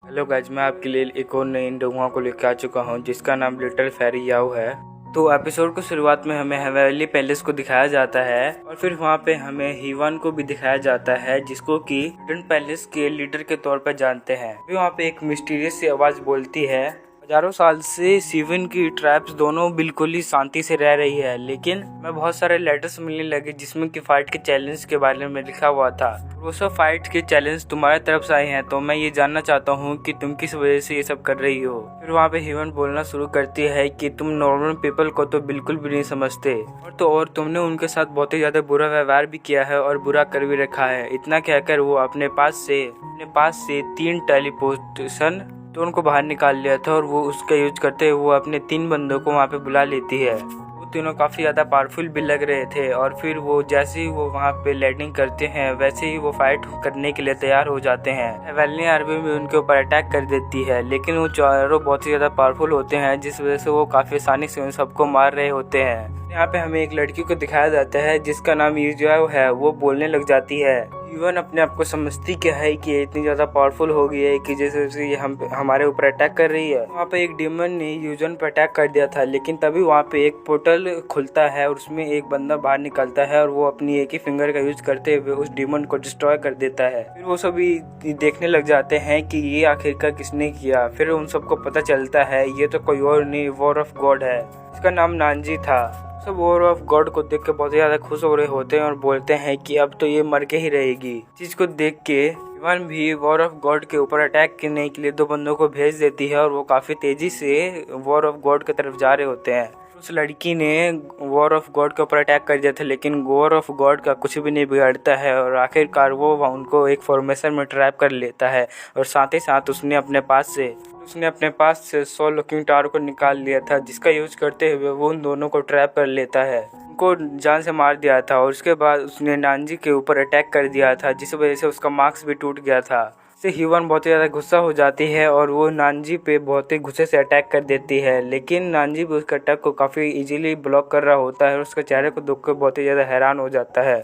Hello guys, मैं आपके लिए एक और नई डोंगा को लेकर आ चुका हूँ जिसका नाम लिटिल फेरी याओ है। तो एपिसोड को शुरुआत में हमें हवेली पैलेस को दिखाया जाता है और फिर वहाँ पे हमें हीवान को भी दिखाया जाता है जिसको कि हिडन पैलेस के लीडर के तौर पर जानते हैं। फिर वहाँ पे एक मिस्टीरियस सी आवाज बोलती है, हजारों साल से सीवन की ट्राइब्स दोनों बिल्कुल ही शांति से रह रही है, लेकिन मैं बहुत सारे लेटर्स मिलने लगे जिसमें कि फाइट के चैलेंज के बारे में लिखा हुआ था। वो सब फाइट के चैलेंज तुम्हारे तरफ से आए हैं, तो मैं ये जानना चाहता हूँ कि तुम किस वजह से ये सब कर रही हो। फिर वहाँ पे हीवन बोलना शुरू करती है कि तुम नॉर्मल पीपल को तो बिल्कुल भी नहीं समझते, और तुमने उनके साथ बहुत ही ज्यादा बुरा व्यवहार भी किया है और बुरा कर भी रखा है। इतना कहकर वो अपने पास से 3 टेलीपोर्टेशन तो उनको बाहर निकाल लिया था और वो उसका यूज करते हुए वो अपने 3 बंदों को वहाँ पे बुला लेती है। वो तीनों काफ़ी ज़्यादा पावरफुल भी लग रहे थे और फिर वो जैसे ही वो वहाँ पे लैंडिंग करते हैं वैसे ही वो फाइट करने के लिए तैयार हो जाते हैं। हेवेलनी आर्मी भी उनके ऊपर अटैक कर देती है, लेकिन वो चारों बहुत ही ज़्यादा पावरफुल होते हैं जिस वजह से वो काफ़ी आसानी से उन सबको मार रहे होते हैं। यहाँ पे हमें एक लड़की को दिखाया जाता है जिसका नाम यूजाओ है। वो बोलने लग जाती है। हीवन अपने आप को समझती क्या है कि ये इतनी ज्यादा पावरफुल हो गई है कि जैसे ये हमारे ऊपर अटैक कर रही है। वहाँ पे एक डीमन ने यूजन पर अटैक कर दिया था, लेकिन तभी वहाँ पे एक पोर्टल खुलता है और उसमें एक बंदा बाहर निकलता है और वो अपनी एक ही फिंगर का यूज करते हुए उस डीमन को डिस्ट्रॉय कर देता है। फिर वो सभी देखने लग जाते हैं कि ये आखिरकार किसने किया। फिर उन सबको पता चलता है ये तो कोई और नहीं, वॉर ऑफ गॉड है। इसका नाम नानजी था। सब वॉर ऑफ गॉड को देख के बहुत ज्यादा खुश हो रहे होते हैं और बोलते हैं कि अब तो ये मर के ही रहेगी। चीज को देख के हीवन भी वॉर ऑफ गॉड के ऊपर अटैक करने के लिए 2 बंदों को भेज देती है और वो काफी तेजी से वॉर ऑफ गॉड की तरफ जा रहे होते हैं। उस लड़की ने वॉर ऑफ गॉड के ऊपर अटैक कर दिया था, लेकिन वॉर ऑफ गॉड का कुछ भी नहीं बिगाड़ता है और आखिरकार वो उनको एक फॉर्मेशन में ट्रैप कर लेता है और साथ ही साथ उसने अपने पास से 100 लुकिंग टावर को निकाल लिया था, जिसका यूज करते हुए वो उन दोनों को ट्रैप कर लेता है। उनको जान से मार दिया था और उसके बाद उसने नानजी के ऊपर अटैक कर दिया था, जिस वजह से उसका मार्क्स भी टूट गया था। इससे हीवन बहुत ही ज़्यादा गुस्सा हो जाती है और वो नानजी पे बहुत ही गुस्से से अटैक कर देती है, लेकिन नानजी भी उसके अटैक को काफ़ी इजीली ब्लॉक कर रहा होता है और उसके चेहरे को देख कर बहुत ही ज़्यादा हैरान हो जाता है।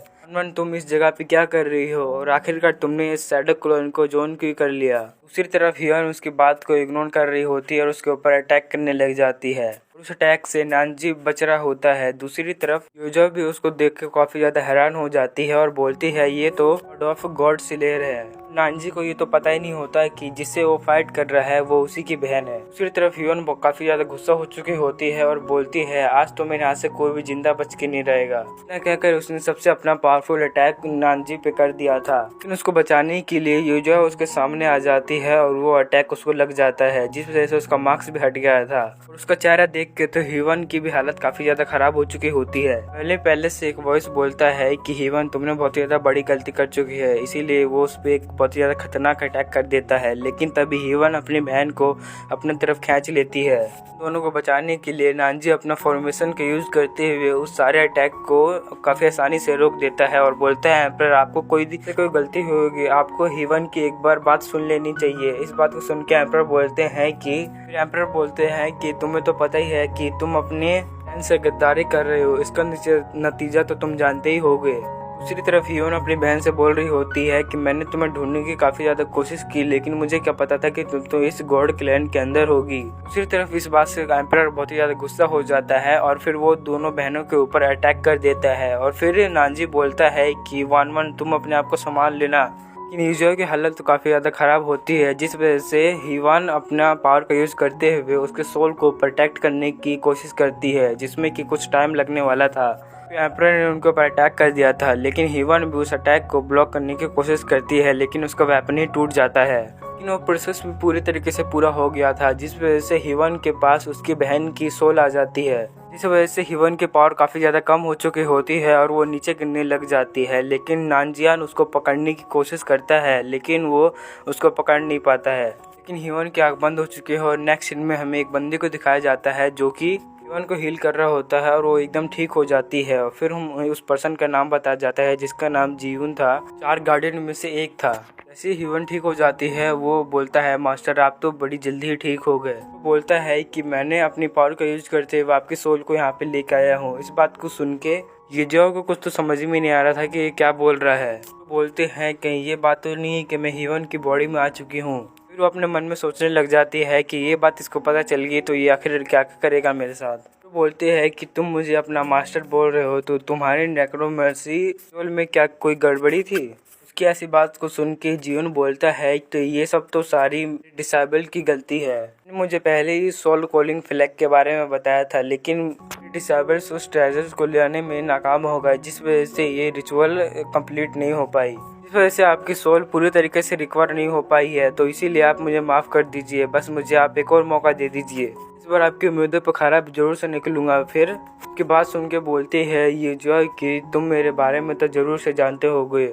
तुम इस जगह पे क्या कर रही हो और आखिरकार तुमने इस शैडो क्लोन को जोन क्यों कर लिया। दूसरी तरफ हीवन उसकी बात को इग्नोर कर रही होती है और उसके ऊपर अटैक करने लग जाती है। उस अटैक से नानजी बच रहा होता है। दूसरी तरफ यूजो भी उसको देख के काफी ज्यादा हैरान हो जाती है और बोलती है ये तो गॉड ऑफ गॉड सिलेर है। नानजी को ये तो पता ही नहीं होता कि जिससे वो फाइट कर रहा है वो उसी की बहन है। दूसरी तरफ हीवन काफी ज्यादा गुस्सा हो चुकी होती है और बोलती है आज तो मेरे हाथ से कोई भी जिंदा बच के नहीं रहेगा। इतना कहकर उसने सबसे अपना पावरफुल अटैक नानजी पे कर दिया था, लेकिन उसको बचाने के लिए यूजो उसके सामने आ जाती है और वो अटैक उसको लग जाता है, जिस वजह से उसका मार्क्स भी हट गया था और उसका चेहरा देख के तो हीवन की भी हालत काफी ज्यादा खराब हो चुकी होती है। पहले से एक वॉइस बोलता है कि हीवन तुमने बहुत ही ज्यादा बड़ी गलती कर चुकी है, इसीलिए वो उस पे एक बहुत ही ज्यादा खतरनाक अटैक कर देता है, लेकिन तभी हीवन अपनी बहन को अपनी तरफ खींच लेती है। दोनों को बचाने के लिए नानजी अपना फॉर्मेशन का यूज करते हुए उस सारे अटैक को काफी आसानी से रोक देता है और बोलता है एम्परर आपको कोई गलती होगी, आपको हीवन की एक बार बात सुन लेनी चाहिए। इस बात को सुन के एम्परर बोलते हैं कि तुम्हें तो पता ही है कि तुम अपने बहन से गद्दारी कर रहे हो, इसका नतीजा तो तुम जानते ही होगे। दूसरी तरफ हीवन अपनी बहन से बोल रही होती है कि मैंने तुम्हें ढूंढने की काफी ज्यादा कोशिश की, लेकिन मुझे क्या पता था कि तुम तो इस गॉड क्लैन के अंदर होगी। दूसरी तरफ इस बात से एम्परर बहुत ही ज्यादा गुस्सा हो जाता है और फिर वो दोनों बहनों के ऊपर अटैक कर देता है और फिर नानजी बोलता है कि वन तुम अपने आप को संभाल लेना। यूजो की हालत तो काफ़ी ज़्यादा ख़राब होती है, जिस वजह से हीवन अपना पावर का यूज़ करते हुए उसके सोल को प्रोटेक्ट करने की कोशिश करती है, जिसमें कि कुछ टाइम लगने वाला था। एम्परर ने उनके ऊपर अटैक कर दिया था, लेकिन हीवन भी उस अटैक को ब्लॉक करने की कोशिश करती है, लेकिन उसका वेपन ही टूट जाता है। लेकिन वो प्रोसेस भी पूरी तरीके से पूरा हो गया था, जिस वजह से हीवन के पास उसकी बहन की सोल आ जाती है, जिस वजह से हीवन की पावर काफ़ी ज़्यादा कम हो चुकी होती है और वो नीचे गिरने लग जाती है। लेकिन नानजियान उसको पकड़ने की कोशिश करता है, लेकिन वो उसको पकड़ नहीं पाता है। लेकिन हीवन की आँख बंद हो चुकी है और नेक्स्ट सीन में हमें एक बंदी को दिखाया जाता है जो कि हीवन को हील कर रहा होता है और वो एकदम ठीक हो जाती है। और फिर हम उस पर्सन का नाम बताया जाता है जिसका नाम जीवन था, 4 गार्डियन में से एक था। जैसे हीवन ठीक हो जाती है वो बोलता है मास्टर आप तो बड़ी जल्दी ही ठीक हो गए। वो बोलता है कि मैंने अपनी पावर का यूज करते हुए आपकी सोल को यहाँ पे लेकर आया हूँ। इस बात को सुन के यूजो को कुछ तो समझ में नहीं आ रहा था कि ये क्या बोल रहा है। बोलते हैं कहीं ये बात तो नहीं है कि मैं हीवन की बॉडी में आ चुकी हूँ। फिर वो अपने मन में सोचने लग जाती है कि ये बात इसको पता चल गई तो ये आखिर क्या करेगा मेरे साथ। तो बोलते हैं कि तुम मुझे अपना मास्टर बोल रहे हो तो तुम्हारी नेक्रोमेंसी में क्या कोई गड़बड़ी थी। उसकी ऐसी बात को सुन के जियोन बोलता है तो ये सब तो सारी डिसेबल की गलती है। मुझे पहले ही सोल कॉलिंग फ्लैग के बारे में बताया था, लेकिन डिसेबल्स उस ट्रेजर्स को लेने में नाकाम हो गए, जिस वजह से ये रिचुअल कंप्लीट नहीं हो पाई। इस वजह से आपकी सोल पूरी तरीके से रिकवर नहीं हो पाई है, तो इसीलिए आप मुझे माफ़ कर दीजिए। बस मुझे आप एक और मौका दे दीजिए। इस बार आपकी उम्मीदों पर खरा जरूर से निकलूंगा। फिर उसकी बात सुन के बोलते हैं ये जो कि तुम मेरे बारे में तो ज़रूर से जानते होगे,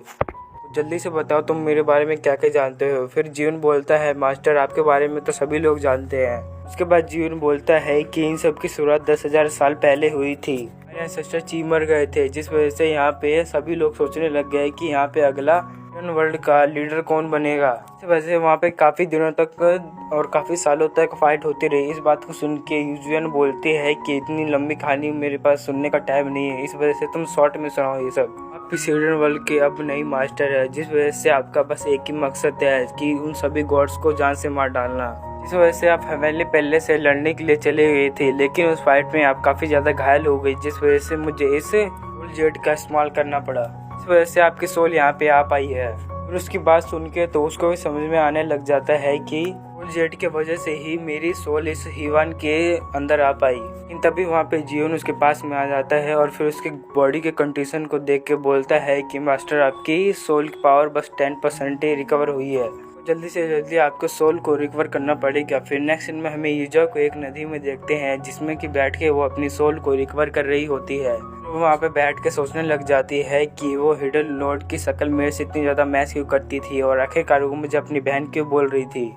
जल्दी से बताओ तुम मेरे बारे में क्या क्या जानते हो। फिर जियोन बोलता है मास्टर आपके बारे में तो सभी लोग जानते हैं। उसके बाद जियोन बोलता है कि इन सब की शुरुआत 10,000 साल पहले हुई थी। मेरे एंसेस्टर ची मर गए थे, जिस वजह से यहाँ पे सभी लोग सोचने लग गए कि यहाँ पे अगला वर्ल्ड का लीडर कौन बनेगा। इस वजह से वहाँ पे काफ़ी दिनों तक और काफ़ी सालों तक फाइट होती रही। इस बात को सुन के यूजुअन बोलते हैं कि इतनी लंबी कहानी मेरे पास सुनने का टाइम नहीं है, इस वजह से तुम शॉर्ट में सुनाओ ये सब। आप हिडन वर्ल्ड के अब नई मास्टर है, जिस वजह से आपका बस एक ही मकसद है कि उन सभी गॉड्स को जान से मार डालना। इस वजह से आप हेवनली पहले से लड़ने के लिए चले गए थे, लेकिन उस फाइट में आप काफ़ी ज़्यादा घायल हो गई, जिस वजह से मुझे इस फुल जेट का इस्तेमाल करना पड़ा। इस वजह से आपकी सोल यहाँ पे आ पाई है। और उसकी बात सुन के तो उसको भी समझ में आने लग जाता है कि फुल जेट की वजह से ही मेरी सोल इस हीवान के अंदर आ पाई। लेकिन तभी वहाँ पे जियोन उसके पास में आ जाता है और फिर उसके बॉडी के कंडीशन को देख के बोलता है कि मास्टर आपकी सोल की पावर बस 10% ही रिकवर हुई है, जल्दी से जल्दी आपको सोल को रिकवर करना पड़ेगा। फिर नेक्स्ट सीन में हमें यूजा को एक नदी में देखते हैं, जिसमें कि बैठ के वो अपनी सोल को रिकवर कर रही होती है। वो वहाँ पे बैठ के सोचने लग जाती है कि वो हिडन लॉर्ड की शक्ल मेरे से इतनी ज़्यादा मैच क्यों करती थी और आखिरकार वो मुझे अपनी बहन क्यों बोल रही थी।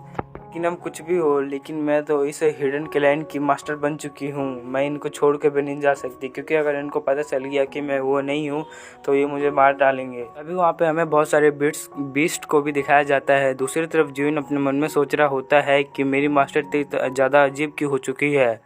लेकिन हम कुछ भी हो, लेकिन मैं तो इस हिडन क्लैन की मास्टर बन चुकी हूँ, मैं इनको छोड़ के भी नहीं जा सकती, क्योंकि अगर इनको पता चल गया कि मैं वो नहीं हूँ तो ये मुझे मार डालेंगे। अभी वहाँ पे हमें बहुत सारे बीस्ट को भी दिखाया जाता है। दूसरी तरफ जियोन अपने मन में सोच रहा होता है कि मेरी मास्टर इतनी ज़्यादा अजीब क्यों हो चुकी है,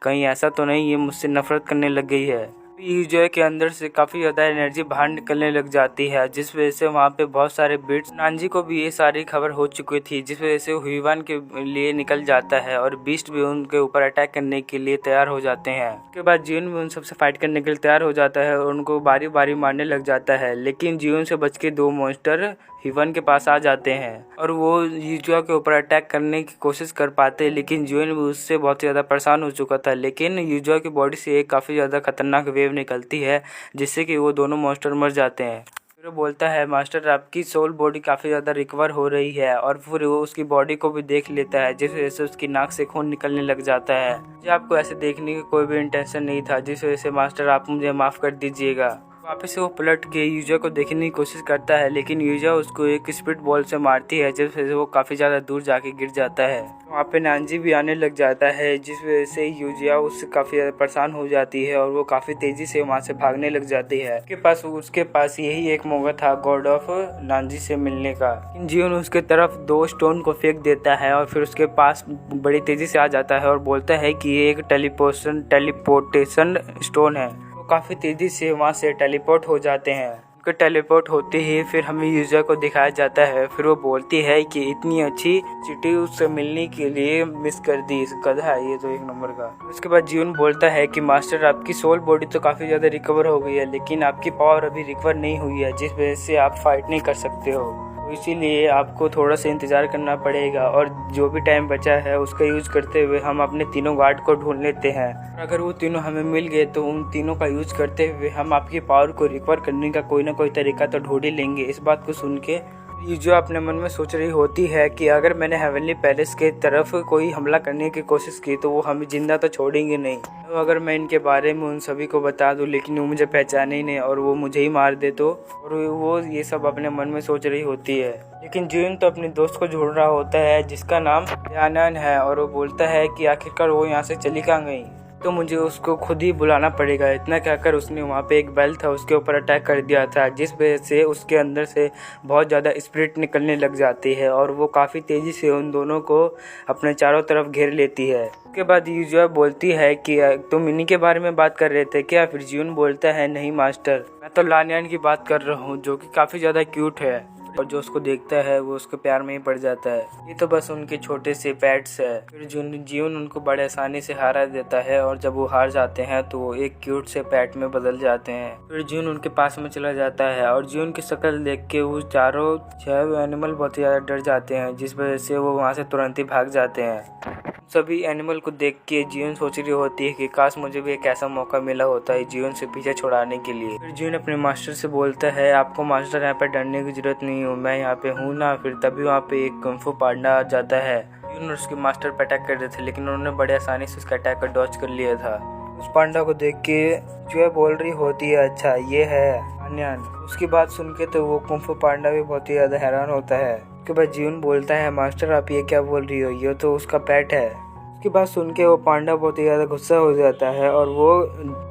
कहीं ऐसा तो नहीं ये मुझसे नफरत करने लग गई है। यूजॉय के अंदर से काफ़ी ज़्यादा एनर्जी बाहर निकलने लग जाती है, जिस वजह से वहाँ पे बहुत सारे बीट्स नानजी को भी ये सारी खबर हो चुकी थी, जिस वजह से वो ह्यूवान के लिए निकल जाता है और बीस्ट भी उनके ऊपर अटैक करने के लिए तैयार हो जाते हैं। उसके बाद जियोन भी उन सबसे फाइट करने के लिए तैयार हो जाता है और उनको बारी बारी मारने लग जाता है। लेकिन जियोन से बच के 2 मॉन्स्टर ह्यूवान के पास आ जाते हैं और वो यूजुआ के ऊपर अटैक करने की कोशिश कर पाते हैं, लेकिन जियोन भी उससे बहुत ज़्यादा परेशान हो चुका था। लेकिन यूजुआ की बॉडी से एक काफ़ी ज़्यादा खतरनाक वेव निकलती है, जिससे कि वो दोनों मॉन्स्टर मर जाते हैं। फिर वो बोलता है मास्टर आपकी सोल बॉडी काफ़ी ज़्यादा रिकवर हो रही है, और फिर वो उसकी बॉडी को भी देख लेता है, जिस वजह से उसकी नाक से खून निकलने लग जाता है। मुझे आपको ऐसे देखने की कोई भी इंटेंशन नहीं था, जिस वजह से मास्टर आप मुझे माफ़ कर दीजिएगा। वापस से वो पलट के यूजा को देखने की कोशिश करता है, लेकिन यूजा उसको एक स्पिट बॉल से मारती है, जिस वजह से वो काफ़ी ज़्यादा दूर जाके गिर जाता है। वहाँ पे नानजी भी आने लग जाता है, जिस वजह से यूजिया उससे काफ़ी ज़्यादा परेशान हो जाती है और वो काफ़ी तेज़ी से वहाँ से भागने लग जाती है। उसके पास यही एक मौका था गॉड ऑफ नानजी से मिलने का। जियोन उसके तरफ 2 स्टोन को फेंक देता है और फिर उसके पास बड़ी तेज़ी से आ जाता है और बोलता है कि ये एक टेलीपोर्टेशन स्टोन है। काफ़ी तेज़ी से वहाँ से टेलीपोर्ट हो जाते हैं। उनके टेलीपोर्ट होते ही फिर हमें यूजर को दिखाया जाता है। फिर वो बोलती है कि इतनी अच्छी चिट्ठी उससे मिलने के लिए मिस कर दी, इस गधा है ये तो 1 नंबर का। उसके बाद जियोन बोलता है कि मास्टर आपकी सोल बॉडी तो काफ़ी ज़्यादा रिकवर हो गई है, लेकिन आपकी पावर अभी रिकवर नहीं हुई है, जिस वजह से आप फाइट नहीं कर सकते हो, इसीलिए आपको थोड़ा सा इंतज़ार करना पड़ेगा और जो भी टाइम बचा है उसका यूज़ करते हुए हम अपने तीनों गार्ड को ढूंढ लेते हैं। अगर वो तीनों हमें मिल गए तो उन तीनों का यूज़ करते हुए हम आपकी पावर को रिकवर करने का कोई ना कोई तरीका तो ढूंढ ही लेंगे। इस बात को सुन के जो अपने मन में सोच रही होती है कि अगर मैंने हेवनली पैलेस के तरफ कोई हमला करने की कोशिश की तो वो हमें जिंदा तो छोड़ेंगे नहीं। तो अगर मैं इनके बारे में उन सभी को बता दूं, लेकिन वो मुझे पहचाने ही नहीं और वो मुझे ही मार दे तो, और वो ये सब अपने मन में सोच रही होती है। लेकिन जियोन तो अपने दोस्त को ढूंढ रहा होता है जिसका नाम यानन है, और वो बोलता है कि आखिरकार वो यहाँ से चली कहाँ गई, तो मुझे उसको खुद ही बुलाना पड़ेगा। इतना कहकर उसने वहाँ पे एक बेल था उसके ऊपर अटैक कर दिया था, जिस वजह से उसके अंदर से बहुत ज़्यादा स्पिरिट निकलने लग जाती है और वो काफ़ी तेज़ी से उन दोनों को अपने चारों तरफ घेर लेती है। उसके बाद यूजुआ बोलती है कि तुम इन्हीं के बारे में बात कर रहे थे क्या? फिर जियोन बोलता है नहीं मास्टर, मैं तो लानियान की बात कर रहा हूँ जो कि काफ़ी ज़्यादा क्यूट है। और जो उसको देखता है वो उसके प्यार में ही पड़ जाता है। ये तो बस उनके छोटे से पेट्स है। फिर जीवन उनको बड़े आसानी से हरा देता है और जब वो हार जाते हैं तो वो एक क्यूट से पेट में बदल जाते हैं। फिर जीवन उनके पास में चला जाता है और जीवन की शक्ल देख के वो चारों 6 एनिमल बहुत ही ज्यादा डर जाते हैं, जिस वजह से वो वहाँ से तुरंत ही भाग जाते हैं। सभी एनिमल को देख के जीवन सोच रही होती है कि काश मुझे भी एक ऐसा मौका मिला होता है जीवन से पीछे छुड़ाने के लिए। फिर जीवन अपने मास्टर से बोलता है, आपको मास्टर यहाँ पे डरने की जरूरत नहीं हो, मैं यहाँ पे हूँ ना। फिर तभी वहाँ पे एक कुंफू पांडा आ जाता है। जीवन और उसके मास्टर पे अटैक कर रहे थे, लेकिन उन्होंने बड़े आसानी से उसका अटैक का डॉज कर लिया था। उस पांडा को देख के जो बोल रही होती है, अच्छा ये है अन्यान। उसकी बात सुन के तो वो कुंफू पांडा भी बहुत ही ज्यादा हैरान होता है। उसके बाद जीवन बोलता है, मास्टर आप ये क्या बोल रही हो, ये तो उसका पेट है। उसकी बात सुन के वो पांडा बहुत ही ज़्यादा गुस्सा हो जाता है और वो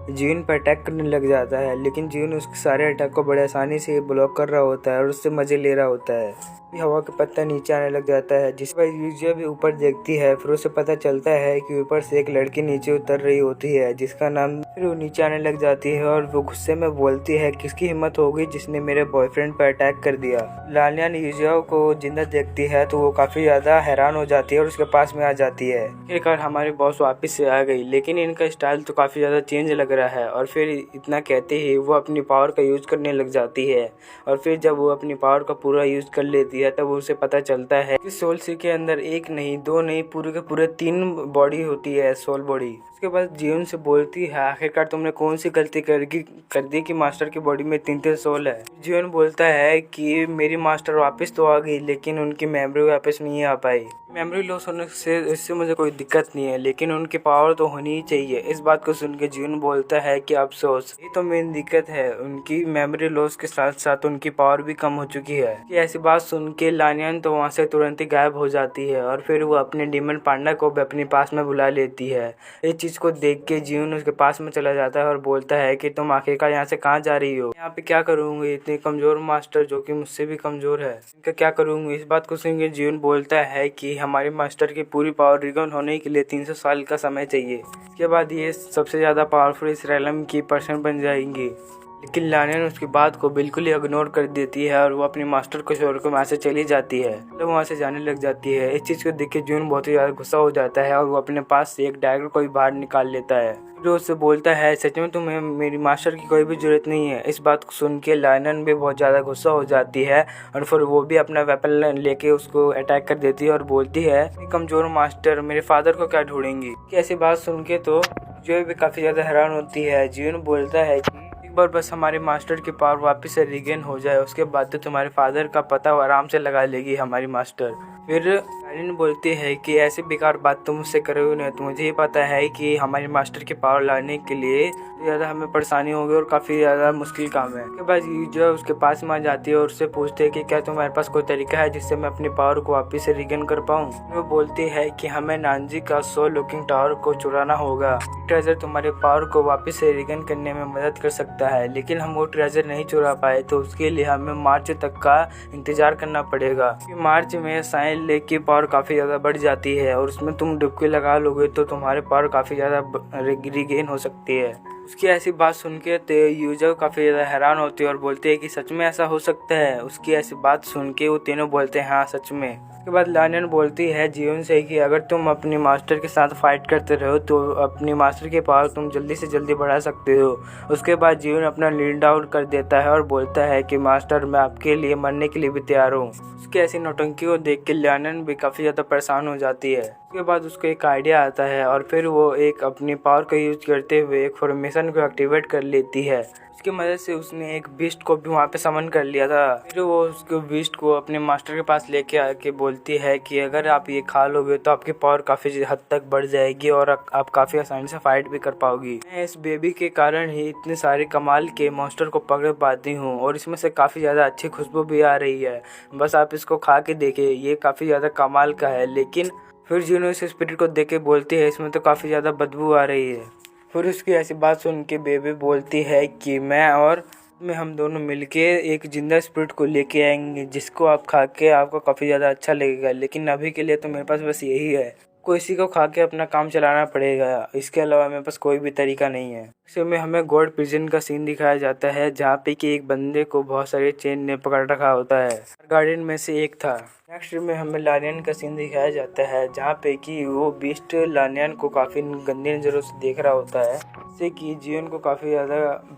जीवन पर अटैक करने लग जाता है, लेकिन जीवन उसके सारे अटैक को बड़े आसानी से ब्लॉक कर रहा होता है और उससे मजे ले रहा होता है। हवा का पत्ता नीचे आने लग जाता है, जिस पर यूजिया भी ऊपर देखती है। फिर उसे पता चलता है कि ऊपर से एक लड़की नीचे उतर रही होती है जिसका नाम। फिर वो नीचे आने लग जाती है और वो गुस्से में बोलती है, किसकी हिम्मत होगी जिसने मेरे बॉयफ्रेंड पर अटैक कर दिया। लालियान यूजिया को जिंदा देखती है तो वो काफी ज्यादा हैरान हो जाती है और उसके पास में आ जाती है। आखिरकार हमारे बॉस वापस से आ गई, लेकिन इनका स्टाइल तो काफी ज्यादा चेंज लग रहा है। और फिर इतना कहते ही वो अपनी पावर का यूज करने लग जाती है। और फिर जब वो अपनी पावर का पूरा यूज कर लेती है तब उसे पता चलता है कि सोल सी के अंदर एक नहीं, दो नहीं, पूरे के पूरे 3 बॉडी होती है, सोल बॉडी। उसके बाद जीवन से बोलती है, आखिरकार तुमने कौन सी गलती कर दी कि मास्टर की बॉडी में 3 सोल है। जीवन बोलता है कि मेरी मास्टर वापस तो आ गई, लेकिन उनकी मेमोरी वापस नहीं आ पाई। मेमोरी लॉस होने से इससे मुझे कोई दिक्कत नहीं है, लेकिन उनकी पावर तो होनी ही चाहिए। इस बात को सुन के जीवन बोलता है कि अफसोस, ये तो मेन दिक्कत है, उनकी मेमोरी लॉस के साथ साथ उनकी पावर भी कम हो चुकी है। कि ऐसी बात सुन के लानियन तो वहाँ से तुरंत ही गायब हो जाती है और फिर वो अपने डीमन पांडा को भी अपने पास में बुला लेती है। इस चीज को देख के जीवन उसके पास में चला जाता है और बोलता है कि तुम आखिरकार यहाँ से कहाँ जा रही हो, यहाँ पे क्या करूँगी, इतने कमजोर मास्टर जो कि मुझसे भी कमजोर है, इनका क्या करूँगी। इस बात को सुन के जीवन बोलता है कि हमारे मास्टर की पूरी पावर रिगन होने के लिए 300 साल का समय चाहिए। इसके बाद ये सबसे ज्यादा पावरफुल इस रैलम की पर्सन बन जाएंगी। लेकिन लानियन उसकी बात को बिल्कुल ही इग्नोर कर देती है और वो अपने मास्टर को छोड़ कर वहाँ से चली जाती है। तो वहाँ से जाने लग जाती है। इस चीज़ को देख के जून बहुत ही ज़्यादा गुस्सा हो जाता है और वो अपने पास से एक डैगर को भी बाहर निकाल लेता है। जो उससे बोलता है, सच में तुम्हें मेरी मास्टर की कोई भी जरूरत नहीं है। इस बात को सुन के लानियन भी बहुत ज़्यादा गुस्सा हो जाती है और फिर वो भी अपना वेपन लेके उसको अटैक कर देती है और बोलती है, कमजोर मास्टर मेरे फादर को क्या ढूंढेंगी। ऐसी बात सुन के तो जो भी काफ़ी ज़्यादा हैरान होती है। जीवन बोलता है कि एक बार बस हमारे मास्टर की पावर वापस से रिगेन हो जाए, उसके बाद तो तुम्हारे फादर का पता आराम से लगा लेगी हमारी मास्टर। फिर लानियन बोलती है कि ऐसी बेकार बात तुम मुझसे करोगे नहीं, तो मुझे ही पता है कि हमारी मास्टर की पावर लाने के लिए ज़्यादा हमें परेशानी होगी और काफ़ी ज़्यादा मुश्किल काम है। उसके बाद जो उसके पास में आ जाती है और उससे पूछते है कि क्या तुम्हारे पास कोई तरीका है जिससे मैं अपनी पावर को वापस से रिगेन कर पाऊँ। वो बोलती है कि हमें नानजी का सोल लुकिंग टावर को चुराना होगा। ट्रेजर तुम्हारे पावर को वापस से रिगेन करने में मदद कर सकता है, लेकिन हम वो ट्रेजर नहीं चुरा पाए, तो उसके लिए हमें मार्च तक का इंतजार करना पड़ेगा। मार्च में साइन लेक की पावर काफ़ी ज़्यादा बढ़ जाती है और उसमें तुम डुबकी लगा लोगे तो तुम्हारे पावर काफ़ी ज़्यादा रिगेन हो सकती है। उसकी ऐसी बात सुन के यूजर काफ़ी ज़्यादा हैरान होती है और बोलते हैं कि सच में ऐसा हो सकता है। उसकी ऐसी बात सुन के वो तीनों बोलते हैं, हाँ सच में। उसके बाद लानियन बोलती है जीवन से कि अगर तुम अपने मास्टर के साथ फाइट करते रहो तो अपनी मास्टर की पावर तुम जल्दी से जल्दी बढ़ा सकते हो। उसके बाद जीवन अपना लीड आउट कर देता है और बोलता है कि मास्टर मैं आपके लिए मरने के लिए भी तैयार हूँ। उसकी ऐसी नौटंकी को देख के लानियन भी काफ़ी ज़्यादा परेशान हो जाती है। उसके बाद उसको एक आइडिया आता है और फिर वो एक अपनी पावर का यूज करते हुए एक फॉर्मेशन को एक्टिवेट कर लेती है। उसकी मदद से उसने एक बीस्ट को भी वहाँ पे समन कर लिया था। फिर वो उसको बीस्ट को अपने मास्टर के पास लेके आके बोलती है कि अगर आप ये खा लोगे तो आपकी पावर काफ़ी हद तक बढ़ जाएगी और आप काफ़ी आसानी से फाइट भी कर पाओगी। मैं इस बेबी के कारण ही इतने सारे कमाल के मॉन्स्टर को पकड़ पाती हूँ और इसमें से काफ़ी ज़्यादा अच्छी खुशबू भी आ रही है। बस आप इसको खा के देखिए, ये काफ़ी ज़्यादा कमाल का है। लेकिन फिर जिन्होंने इस स्पिरिट को देख के बोलती है इसमें तो काफ़ी ज़्यादा बदबू आ रही है। फिर उसकी ऐसी बात सुन के बेबी बोलती है कि हम दोनों मिलके एक जिंदा स्पिरिट को लेके आएंगे जिसको आप खा के आपको काफ़ी ज़्यादा अच्छा लगेगा, लेकिन अभी के लिए तो मेरे पास बस यही है। आपको इसी को खा के अपना काम चलाना पड़ेगा, इसके अलावा मेरे पास कोई भी तरीका नहीं है। इसमें हमें गॉड प्रिजन का सीन दिखाया जाता है जहाँ पे कि एक बंदे को बहुत सारे चेन ने पकड़ रखा होता है, गार्डियन में से एक था। नेक्स्ट में हमें लानियन का सीन दिखाया जाता है जहाँ पे कि वो बीस्ट लानियन को काफ़ी गंदी नज़रों से देख रहा होता है, जिससे कि जियोन को काफ़ी ज़्यादा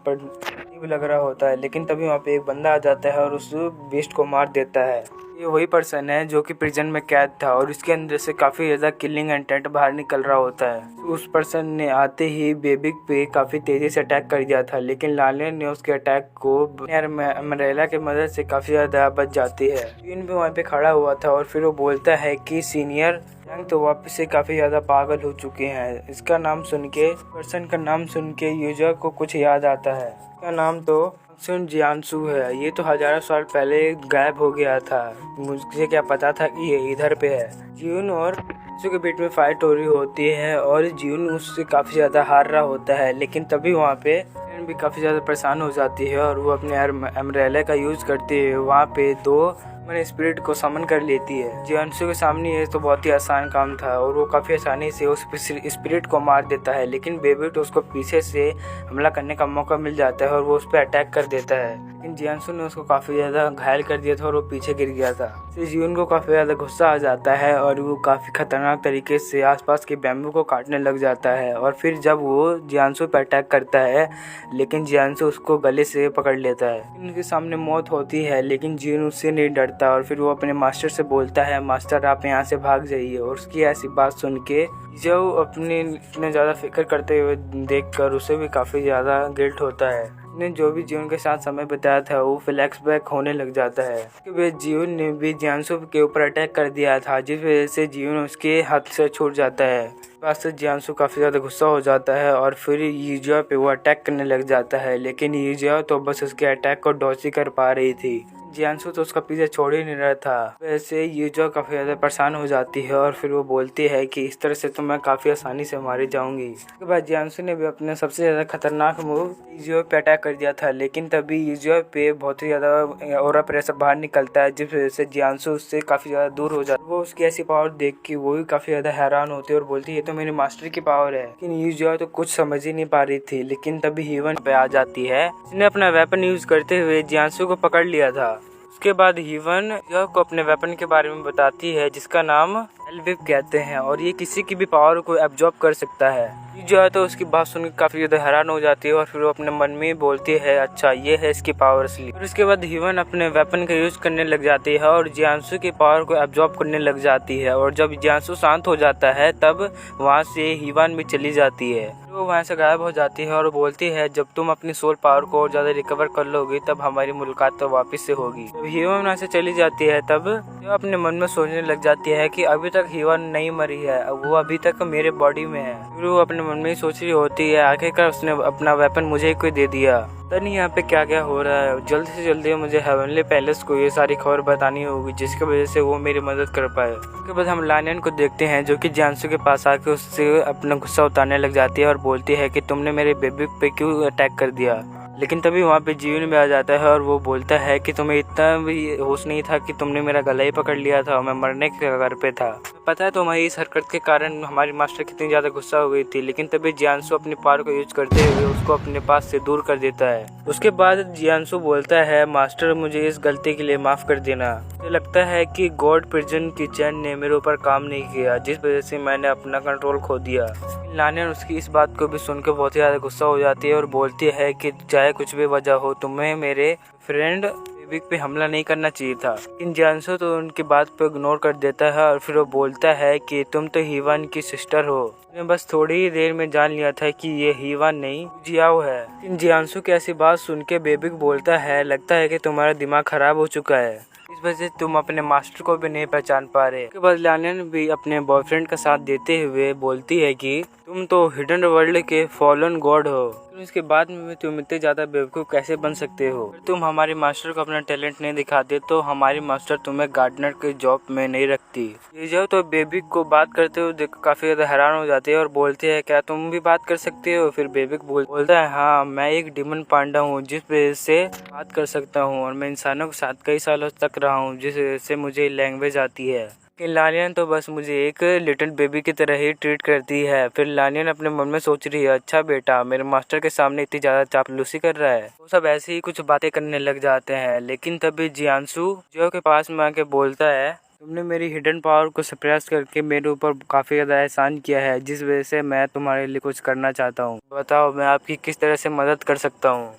अजीब लग रहा होता है। लेकिन तभी वहाँ पे एक बंदा आ जाता है और उस बीस्ट को मार देता है। ये वही पर्सन है जो कि प्रिजन में कैद था और इसके अंदर से काफ़ी ज़्यादा किलिंग इंटेंट बाहर निकल रहा होता है। उस पर्सन ने आते ही बेबिक पे काफ़ी तेज़ी से अटैक कर दिया था, लेकिन लानियन ने उसके अटैक को अम्ब्रेला की मदद से काफ़ी ज़्यादा बच जाती है। जियोन भी वहाँ पे खड़ा हुआ था और फिर वो बोलता है कि सीनियर यांग तो वापस से काफ़ी ज़्यादा पागल हो चुके हैं। इसका नाम सुन के, पर्सन का नाम सुन के यूजा को कुछ याद आता है। इसका नाम तो सुन जियांसू है। ये तो हजारों साल पहले गायब हो गया था, मुझे क्या पता था कि ये इधर पे है। जियोन और जियांसू के बीच में फाइट हो रही होती है और जियोन उससे काफ़ी ज़्यादा हार रहा होता है। लेकिन तभी वहाँ पे भी काफ़ी ज़्यादा परेशान हो जाती है और वो अपने अम्ब्रेला का यूज़ करते हुए वहाँ पे दो मैंने स्पिरिट को समन कर लेती है। जियांसू के सामने ये तो बहुत ही आसान काम था और वो काफ़ी आसानी से उस स्पिरिट को मार देता है, लेकिन बेबिट उसको पीछे से हमला करने का मौका मिल जाता है और वो उस पर अटैक कर देता है। लेकिन जियांसू ने उसको काफ़ी ज़्यादा घायल कर दिया था और वो पीछे गिर गया था। इससे जियोन को काफ़ी ज़्यादा गुस्सा आ जाता है और वो काफ़ी खतरनाक तरीके से आसपास के बैम्बू को काटने लग जाता है। और फिर जब वो जियांसू पर अटैक करता है, लेकिन जियांसू उसको गले से पकड़ लेता है। उनके सामने मौत होती है, लेकिन जियोन उससे नहीं डरता और फिर वो अपने मास्टर से बोलता है, मास्टर आप यहाँ से भाग जाइए। और उसकी ऐसी बात सुन के जो अपने इतने ज़्यादा फिक्र करते हुए देखकर उसे भी काफ़ी ज़्यादा गिल्ट होता है। ने जो भी जियोन के साथ समय बिताया था वो फ्लैशबैक होने लग जाता है कि जियोन ने भी जियांसू के ऊपर अटैक कर दिया था, जिस वजह से जियोन उसके हाथ से छूट जाता है। पास से जियांसू काफ़ी ज़्यादा गुस्सा हो जाता है और फिर यूजा पे वो अटैक करने लग जाता है, लेकिन यूजा तो बस उसके अटैक को डॉज ही कर पा रही थी। जियांसू तो उसका पीछे छोड़ ही नहीं रहा था। वैसे यूजा काफ़ी ज़्यादा परेशान हो जाती है और फिर वो बोलती है कि इस तरह से तो मैं काफ़ी आसानी से मारी जाऊंगी। उसके बाद जियांसू ने भी अपने सबसे ज़्यादा खतरनाक मूव यूजा पे अटैक कर दिया था, लेकिन तभी यूजा पे बहुत ही ज़्यादा ऑरा प्रेशर बाहर निकलता है, जिस वजह से जियांसू उससे काफ़ी ज़्यादा दूर हो जाता है। वो उसकी ऐसी पावर देख के वो भी काफ़ी ज़्यादा हैरान होती है और बोलती है ये तो मेरे मास्टर की पावर है। लेकिन यूजा तो कुछ समझ ही नहीं पा रही थी। लेकिन तभी हीवन पे आ जाती है, जिसने अपना वेपन यूज करते हुए जियांसू को पकड़ लिया था। उसके बाद हीवन यूजा को अपने वेपन के बारे में बताती है, जिसका नाम एलविप कहते हैं और ये किसी की भी पावर को एब्जॉर्ब कर सकता है। यूजा तो उसकी बात सुनकर काफ़ी ज़्यादा हैरान हो जाती है और फिर वो अपने मन में बोलती है अच्छा ये है इसकी पावर असली। फिर उसके बाद हीवन अपने वेपन का यूज़ करने लग जाती है और जियांसू की पावर को एब्जॉर्ब करने लग जाती है। और जब जियांसू शांत हो जाता है तब वहाँ से हीवन भी चली जाती है। वो वहाँ से गायब हो जाती है और बोलती है जब तुम अपनी सोल पावर को और ज़्यादा रिकवर कर लोगी तब हमारी मुलाकात तो वापस से होगी। जब हीवन वहाँ से चली जाती है तब वो अपने मन में सोचने लग जाती है कि अभी तक हीवन नहीं मरी है, वो अभी तक मेरे बॉडी में है। फिर वो अपने मन में सोच रही होती है आखिरकार उसने अपना वेपन मुझे ही कोई दे दिया, पता नहीं यहाँ पे क्या क्या हो रहा है। जल्दी से जल्दी मुझे हेवनली पैलेस को ये सारी खबर बतानी होगी जिसकी वजह से वो मेरी मदद कर पाए। उसके बाद हम लानियन को देखते हैं जो कि जियांसू के पास आके उससे अपना गुस्सा उतारने लग जाती है और बोलती है कि तुमने मेरे बेबी पे क्यों अटैक कर दिया। लेकिन तभी वहाँ पे जियोन भी आ जाता है और वो बोलता है कि तुम्हें इतना भी होश नहीं था कि तुमने मेरा गला ही पकड़ लिया था, मैं मरने के कगार पे था। पता है तुम्हारी इस हरकत के कारण हमारी मास्टर कितनी ज़्यादा गुस्सा हो गई थी। लेकिन तभी जियांसू अपनी पावर को यूज करते हुए उसको अपने पास से दूर कर देता है। उसके बाद जियांसू बोलता है मास्टर मुझे इस गलती के लिए माफ़ कर देना। मुझे लगता है कि गॉड प्रिजन की चैन ने मेरे ऊपर काम नहीं किया, जिस वजह से मैंने अपना कंट्रोल खो दिया। लानियन उसकी इस बात को भी सुनकर बहुत ही ज़्यादा गुस्सा हो जाती है और बोलती है कि चाहे कुछ भी वजह हो तुम्हें मेरे फ्रेंड बेबिक पे हमला नहीं करना चाहिए था। लेकिन जियांसू तो उनकी बात पे इग्नोर कर देता है और फिर वो बोलता है कि तुम तो हीवन की सिस्टर हो, मैंने बस थोड़ी ही देर में जान लिया था कि ये हीवन नहीं जियाओ है। लेकिन जियांसू की ऐसी बात सुन के बेबिक बोलता है लगता है कि तुम्हारा दिमाग खराब हो चुका है, इस वजह से तुम अपने मास्टर को भी नहीं पहचान पा रहे। उसके बाद लानियन भी अपने बॉयफ्रेंड का साथ देते हुए बोलती है कि तुम तो हिडन वर्ल्ड के फॉलन गॉड हो, उसके बाद में तुम इतने ज़्यादा बेवकूफ़ कैसे बन सकते हो। तुम हमारे मास्टर को अपना टैलेंट नहीं दिखाते तो हमारी मास्टर तुम्हें गार्डनर के जॉब में नहीं रखती। ये जो तो बेबिक को बात करते हुए देख काफ़ी ज़्यादा हैरान हो जाती है और बोलते हैं क्या तुम भी बात कर सकते हो। फिर बेबिक बोलता है हाँ मैं एक डिमन पांडा हूँ जिस वजह से बात कर सकता हूँ और मैं इंसानों के साथ कई सालों तक रहा हूँ जिस वजह से मुझे लैंग्वेज आती है। कि लालियन तो बस मुझे एक लिटिल बेबी की तरह ही ट्रीट करती है। फिर लालियन अपने मन में सोच रही है, अच्छा बेटा मेरे मास्टर के सामने इतनी ज़्यादा चापलूसी कर रहा है। वो सब ऐसे ही कुछ बातें करने लग जाते हैं। लेकिन तभी जियांसु जो के पास में आके बोलता है, तुमने मेरी हिडन पावर को सप्रेस करके मेरे ऊपर काफ़ी ज़्यादा एहसान किया है, जिस वजह से मैं तुम्हारे लिए कुछ करना चाहता हूँ। बताओ मैं आपकी किस तरह से मदद कर सकता हूँ।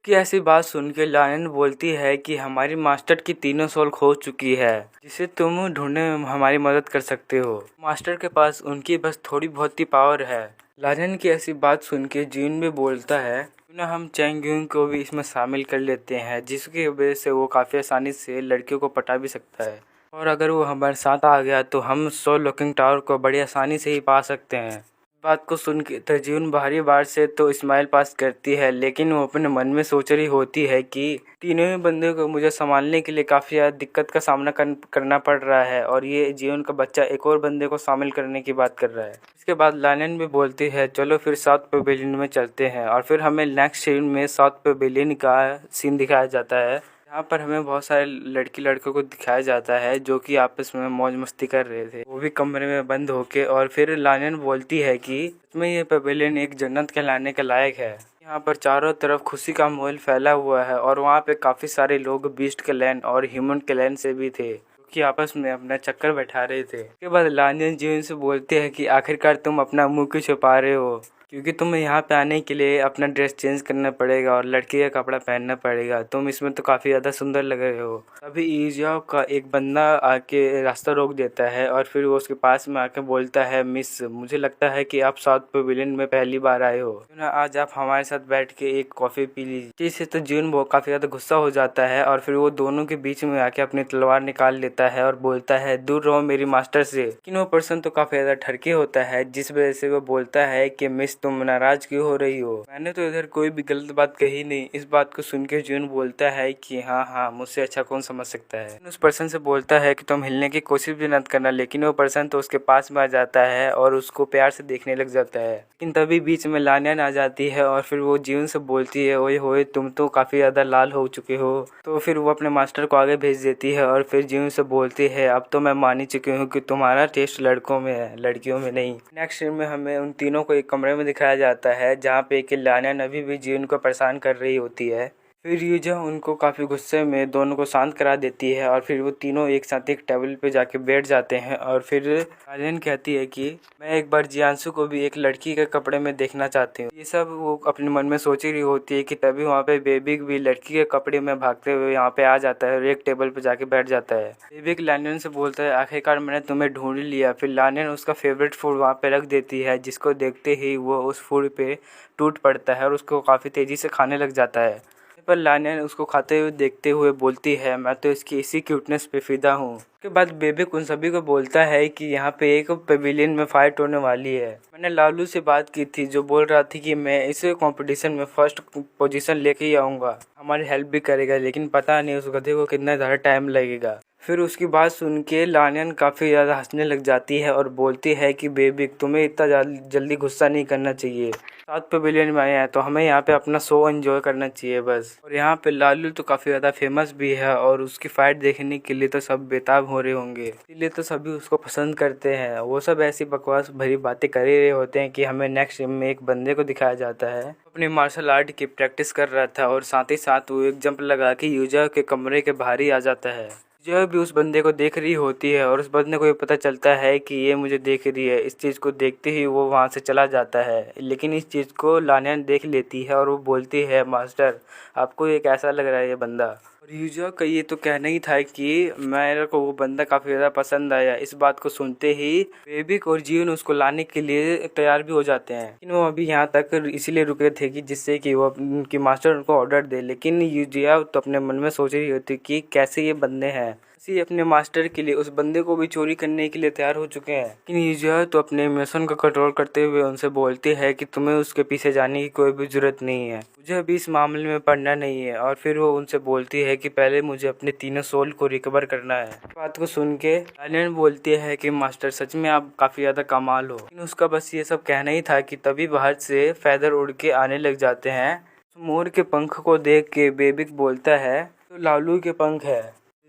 कि ऐसी बात सुन के लायन बोलती है कि हमारी मास्टर की तीनों सोल खो चुकी है, जिसे तुम ढूंढने में हमारी मदद कर सकते हो। मास्टर के पास उनकी बस थोड़ी बहुत ही पावर है। लायन की ऐसी बात सुन के जीन भी बोलता है, क्यों ना हम चैंगयूंग को भी इसमें शामिल कर लेते हैं, जिसकी वजह से वो काफ़ी आसानी से लड़कियों को पटा भी सकता है। और अगर वो हमारे साथ आ गया तो हम सोल लॉकिंग टावर को बड़ी आसानी से ही पा सकते हैं। बात को सुन के तर्जुन बाहरी बार से तो स्माइल पास करती है, लेकिन वो अपने मन में सोच रही होती है कि तीनों ही बंदों को मुझे संभालने के लिए काफ़ी ज़्यादा दिक्कत का सामना करना पड़ रहा है, और ये जीवन का बच्चा एक और बंदे को शामिल करने की बात कर रहा है। इसके बाद लायन भी बोलती है, चलो फिर साउथ पेविलियन में चलते हैं। और फिर हमें नेक्स्ट सीन में साउथ पेविलियन का सीन दिखाया जाता है। यहाँ पर हमें बहुत सारे लड़की लड़कों को दिखाया जाता है जो कि आपस में मौज मस्ती कर रहे थे, वो भी कमरे में बंद होके। और फिर लायन बोलती है कि इसमें ये पवेलियन एक जन्नत कहलाने के लायक है। यहाँ पर चारों तरफ खुशी का माहौल फैला हुआ है, और वहाँ पे काफ़ी सारे लोग बीस्ट क्लैन और ह्यूमन क्लैन से भी थे, कि आपस में अपना चक्कर बैठा रहे थे। उसके बाद लायन जीवन से बोलते हैं कि आखिरकार तुम अपना मुंह क्यों छुपा रहे हो, क्योंकि तुम्हें यहाँ पे आने के लिए अपना ड्रेस चेंज करना पड़ेगा और लड़की का कपड़ा पहनना पड़ेगा। तुम इसमें तो काफ़ी ज़्यादा सुंदर लग रहे हो। तभी ईजाओ का एक बंदा आके रास्ता रोक देता है, और फिर वो उसके पास में आके बोलता है, मिस मुझे लगता है कि आप साउथ पेविलियन में पहली बार आए हो, क्यों ना आज आप हमारे साथ बैठ के एक कॉफ़ी पी लीजिए। जिससे तो जीवन बहुत काफ़ी ज़्यादा गुस्सा हो जाता है, और फिर वो दोनों के बीच में आके अपनी तलवार निकाल लेता है और बोलता है, दूर रहो मेरी मास्टर से। लेकिन वो पर्सन तो काफ़ी ज़्यादा ठरकी होता है, जिस वजह से वो बोलता है कि मिस तुम नाराज क्यों हो रही हो, मैंने तो इधर कोई भी गलत बात कही नहीं। इस बात को सुन के जून बोलता है कि हाँ हाँ, मुझसे अच्छा कौन समझ सकता है। उस पर्सन से बोलता है कि तुम हिलने की कोशिश भी मत करना, लेकिन वो पर्सन तो उसके पास में आ जाता है और उसको प्यार से देखने लग जाता है। लेकिन तभी बीच में लानियन आ जाती है, और फिर वो जीवन से बोलती है, ओए होए तुम तो काफ़ी ज़्यादा लाल हो चुके हो। तो फिर वो अपने मास्टर को आगे भेज देती है, और फिर जीवन से बोलती है, अब तो मैं मान ही चुकी हूँ कि तुम्हारा टेस्ट लड़कों में है, लड़कियों में नहीं। नेक्स्ट सीन में हमें उन तीनों को एक कमरे में दिखाया जाता है, जहाँ पे कि लानियन अभी भी जीवन को परेशान कर रही होती है। फिर यूजा उनको काफ़ी गुस्से में दोनों को शांत करा देती है, और फिर वो तीनों एक साथ एक टेबल पे जाके बैठ जाते हैं। और फिर लालियन कहती है कि मैं एक बार जियांसु को भी एक लड़की के कपड़े में देखना चाहती हूँ। ये सब वो अपने मन में सोच ही रही होती है कि तभी वहाँ पे बेबी भी लड़की के कपड़े में भागते हुए यहाँ पे आ जाता है और एक टेबल पे जाके बैठ जाता है। बेबी लालियन से बोलता है, आखिरकार मैंने तुम्हें ढूंढ लिया। फिर लालियन उसका फेवरेट फूड वहाँ पे रख देती है, जिसको देखते ही वो उस फूड पे टूट पड़ता है और उसको काफ़ी तेज़ी से खाने लग जाता है। पर लानियन उसको खाते हुए देखते हुए बोलती है, मैं तो इसकी इसी क्यूटनेस पे फिदा हूँ। उसके बाद बेबी उन सभी को बोलता है कि यहाँ पे एक पेविलियन में फाइट होने वाली है। मैंने लालू से बात की थी, जो बोल रहा थी कि मैं इस कंपटीशन में फर्स्ट पोजीशन लेके ही आऊँगा, हमारी हेल्प भी करेगा, लेकिन पता नहीं उस गधे को कितना ज़्यादा टाइम लगेगा। फिर उसकी बात सुन के लानियन काफ़ी ज़्यादा हंसने लग जाती है और बोलती है कि बेबी तुम्हें इतना जल्दी गुस्सा नहीं करना चाहिए। साउथ पेविलियन में आए हैं तो हमें यहाँ पे अपना शो एंजॉय करना चाहिए बस। और यहाँ पे लालू तो काफ़ी ज़्यादा फेमस भी है, और उसकी फ़ाइट देखने के लिए तो सब बेताब हो रहे होंगे, इसलिए तो सभी उसको पसंद करते हैं। वो सब ऐसी बकवास भरी बातें कर ही रहे होते हैं कि हमें नेक्स्ट में एक बंदे को दिखाया जाता है अपनी मार्शल आर्ट की प्रैक्टिस कर रहा था, और साथ ही साथ वो एक जंप लगा के यूजा के कमरे के बाहर ही आ जाता है। जो भी उस बंदे को देख रही होती है, और उस बंदे को ये पता चलता है कि ये मुझे देख रही है। इस चीज़ को देखते ही वो वहाँ से चला जाता है, लेकिन इस चीज़ को लानियन देख लेती है और वो बोलती है, मास्टर आपको ये कैसा लग रहा है ये बंदा। और यूजा का ये तो कहना ही था कि मेरे को वो बंदा काफ़ी ज़्यादा पसंद आया। इस बात को सुनते ही बेबी और जीवन उसको लाने के लिए तैयार भी हो जाते हैं, लेकिन वो अभी यहाँ तक इसीलिए रुके थे कि जिससे कि वो उनकी मास्टर उनको ऑर्डर दे। लेकिन यूजिया तो अपने मन में सोच रही होती कि कैसे ये बंदे हैं, इसी अपने मास्टर के लिए उस बंदे को भी चोरी करने के लिए तैयार हो चुके हैं। लेकिन यूजिया तो अपने इमोशन को कंट्रोल करते हुए उनसे बोलती है कि तुम्हें उसके पीछे जाने की कोई भी जरूरत नहीं है, मुझे अभी इस मामले में पढ़ना नहीं है। और फिर वो उनसे बोलती है कि पहले मुझे अपने तीनों सोल को रिकवर करना है। बात को सुन के लालियन बोलती है कि मास्टर सच में आप काफ़ी ज़्यादा कमाल हो। लेकिन उसका बस ये सब कहना ही था कि तभी बाहर से फैदर उड़ के आने लग जाते हैं। मोर के पंख को देख के बेबिक बोलता है, तो लालू के पंख है,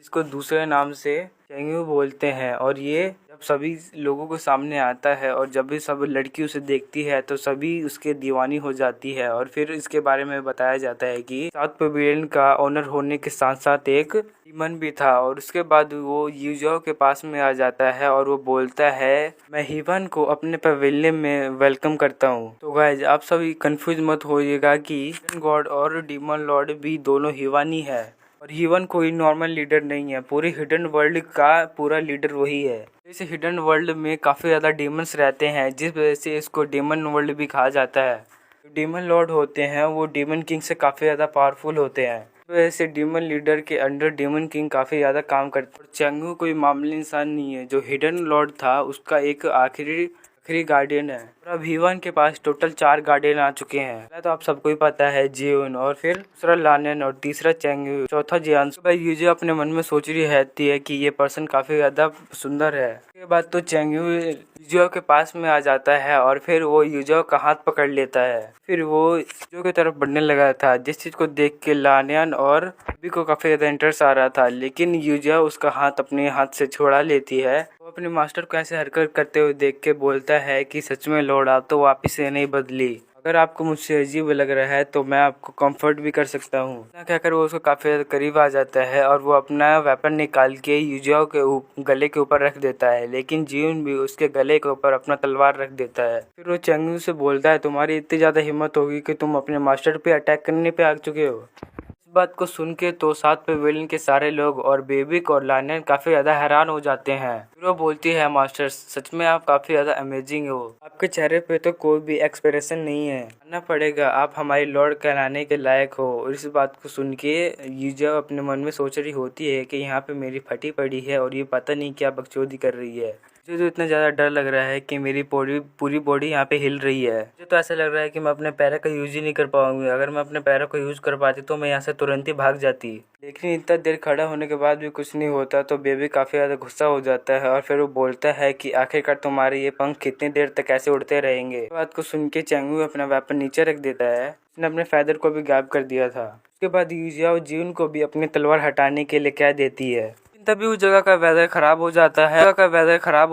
इसको दूसरे नाम से चेंगू बोलते हैं। और ये जब सभी लोगों के सामने आता है और जब भी सब लड़की उसे देखती है तो सभी उसके दीवानी हो जाती है। और फिर इसके बारे में बताया जाता है कि साउथ पवेलियन का ओनर होने के साथ साथ एक डीमन भी था। और उसके बाद वो यूजाओ के पास में आ जाता है और वो बोलता है मैं हीवन को अपने पवेलियन में वेलकम करता हूँ। तो गाइस आप सभी कंफ्यूज मत होइएगा कि गॉड और डीमन लॉर्ड भी दोनों हीवानी है। और हीवन कोई नॉर्मल लीडर नहीं है, पूरी हिडन वर्ल्ड का पूरा लीडर वही है। इस हिडन वर्ल्ड में काफ़ी ज़्यादा डीमंस रहते हैं जिस वजह से इसको डीमन वर्ल्ड भी कहा जाता है। जो डीमन लॉर्ड होते हैं वो डीमन किंग से काफ़ी ज़्यादा पावरफुल होते हैं। इस वजह से डीमन लीडर के अंडर डीमन किंग काफ़ी ज़्यादा काम करते हैं। चेंगू कोई मामूली इंसान नहीं है, जो हिडन लॉर्ड था उसका एक आखिरी गार्डियन है। और अब हीवन के पास टोटल 4 गार्डियन आ चुके हैं। पहला तो आप सबको ही पता है जियोन, और फिर दूसरा लानन, और तीसरा चेंगू, चौथा जियांसु। भाई यूजी अपने मन में सोच रही रहती है कि ये पर्सन काफी ज्यादा सुंदर है। उसके बाद तो चेंगू यूजियो के पास में आ जाता है और फिर वो यूजियो का हाथ पकड़ लेता है। फिर वो यूजियो की तरफ बढ़ने लगा था, जिस चीज को देख के लानियन और भी को काफी ज्यादा इंटरेस्ट आ रहा था। लेकिन यूजियो उसका हाथ अपने हाथ से छुड़ा लेती है। वो अपने मास्टर को ऐसे हरकत करते हुए देख के बोलता है कि सच में लौट आप तो वापिस से नहीं बदली। अगर आपको मुझसे अजीब लग रहा है तो मैं आपको कंफर्ट भी कर सकता हूँ। इतना कहकर वो उसको काफी ज्यादा करीब आ जाता है और वो अपना वेपन निकाल के यूजियो के गले के ऊपर रख देता है। लेकिन जियोन भी उसके गले के ऊपर अपना तलवार रख देता है। फिर वो चेंगू से बोलता है तुम्हारी इतनी ज्यादा हिम्मत होगी कि तुम अपने मास्टर पे अटैक करने पे आ चुके हो। बात को सुन के तो साथ पवेलियन के सारे लोग और बेबिक और लानियन काफी ज्यादा हैरान हो जाते हैं। फिर वो बोलती है मास्टर सच में आप काफी ज्यादा अमेजिंग हो, आपके चेहरे पे तो कोई भी एक्सप्रेशन नहीं है, मानना पड़ेगा आप हमारे लॉर्ड कहलाने के लायक हो। और इस बात को सुन के यूजियो अपने मन में सोच रही होती है कि यहाँ पे मेरी फटी पड़ी है और ये पता नहीं क्या बकचोदी कर रही है। मुझे तो इतना ज़्यादा डर लग रहा है कि मेरी पूरी बॉडी यहाँ पे हिल रही है। मुझे तो ऐसा लग रहा है कि मैं अपने पैरों का यूज ही नहीं कर पाऊंगी। अगर मैं अपने पैरों का यूज कर पाती तो मैं यहाँ से तुरंत ही भाग जाती। लेकिन इतना देर खड़ा होने के बाद भी कुछ नहीं होता तो बेबी काफ़ी ज़्यादा गुस्सा हो जाता है और फिर वो बोलता है कि आखिरकार तुम्हारे ये पंख कितनी देर तक ऐसे उड़ते रहेंगे। इस बात को सुन के चेंगू अपना वेपन नीचे रख देता है। उसने अपने फैदर को भी गायब कर दिया था। उसके बाद यूजियो जियोन को भी अपनी तलवार हटाने के लिए कह देती है। तभी उस जगह का वेदर खराब हो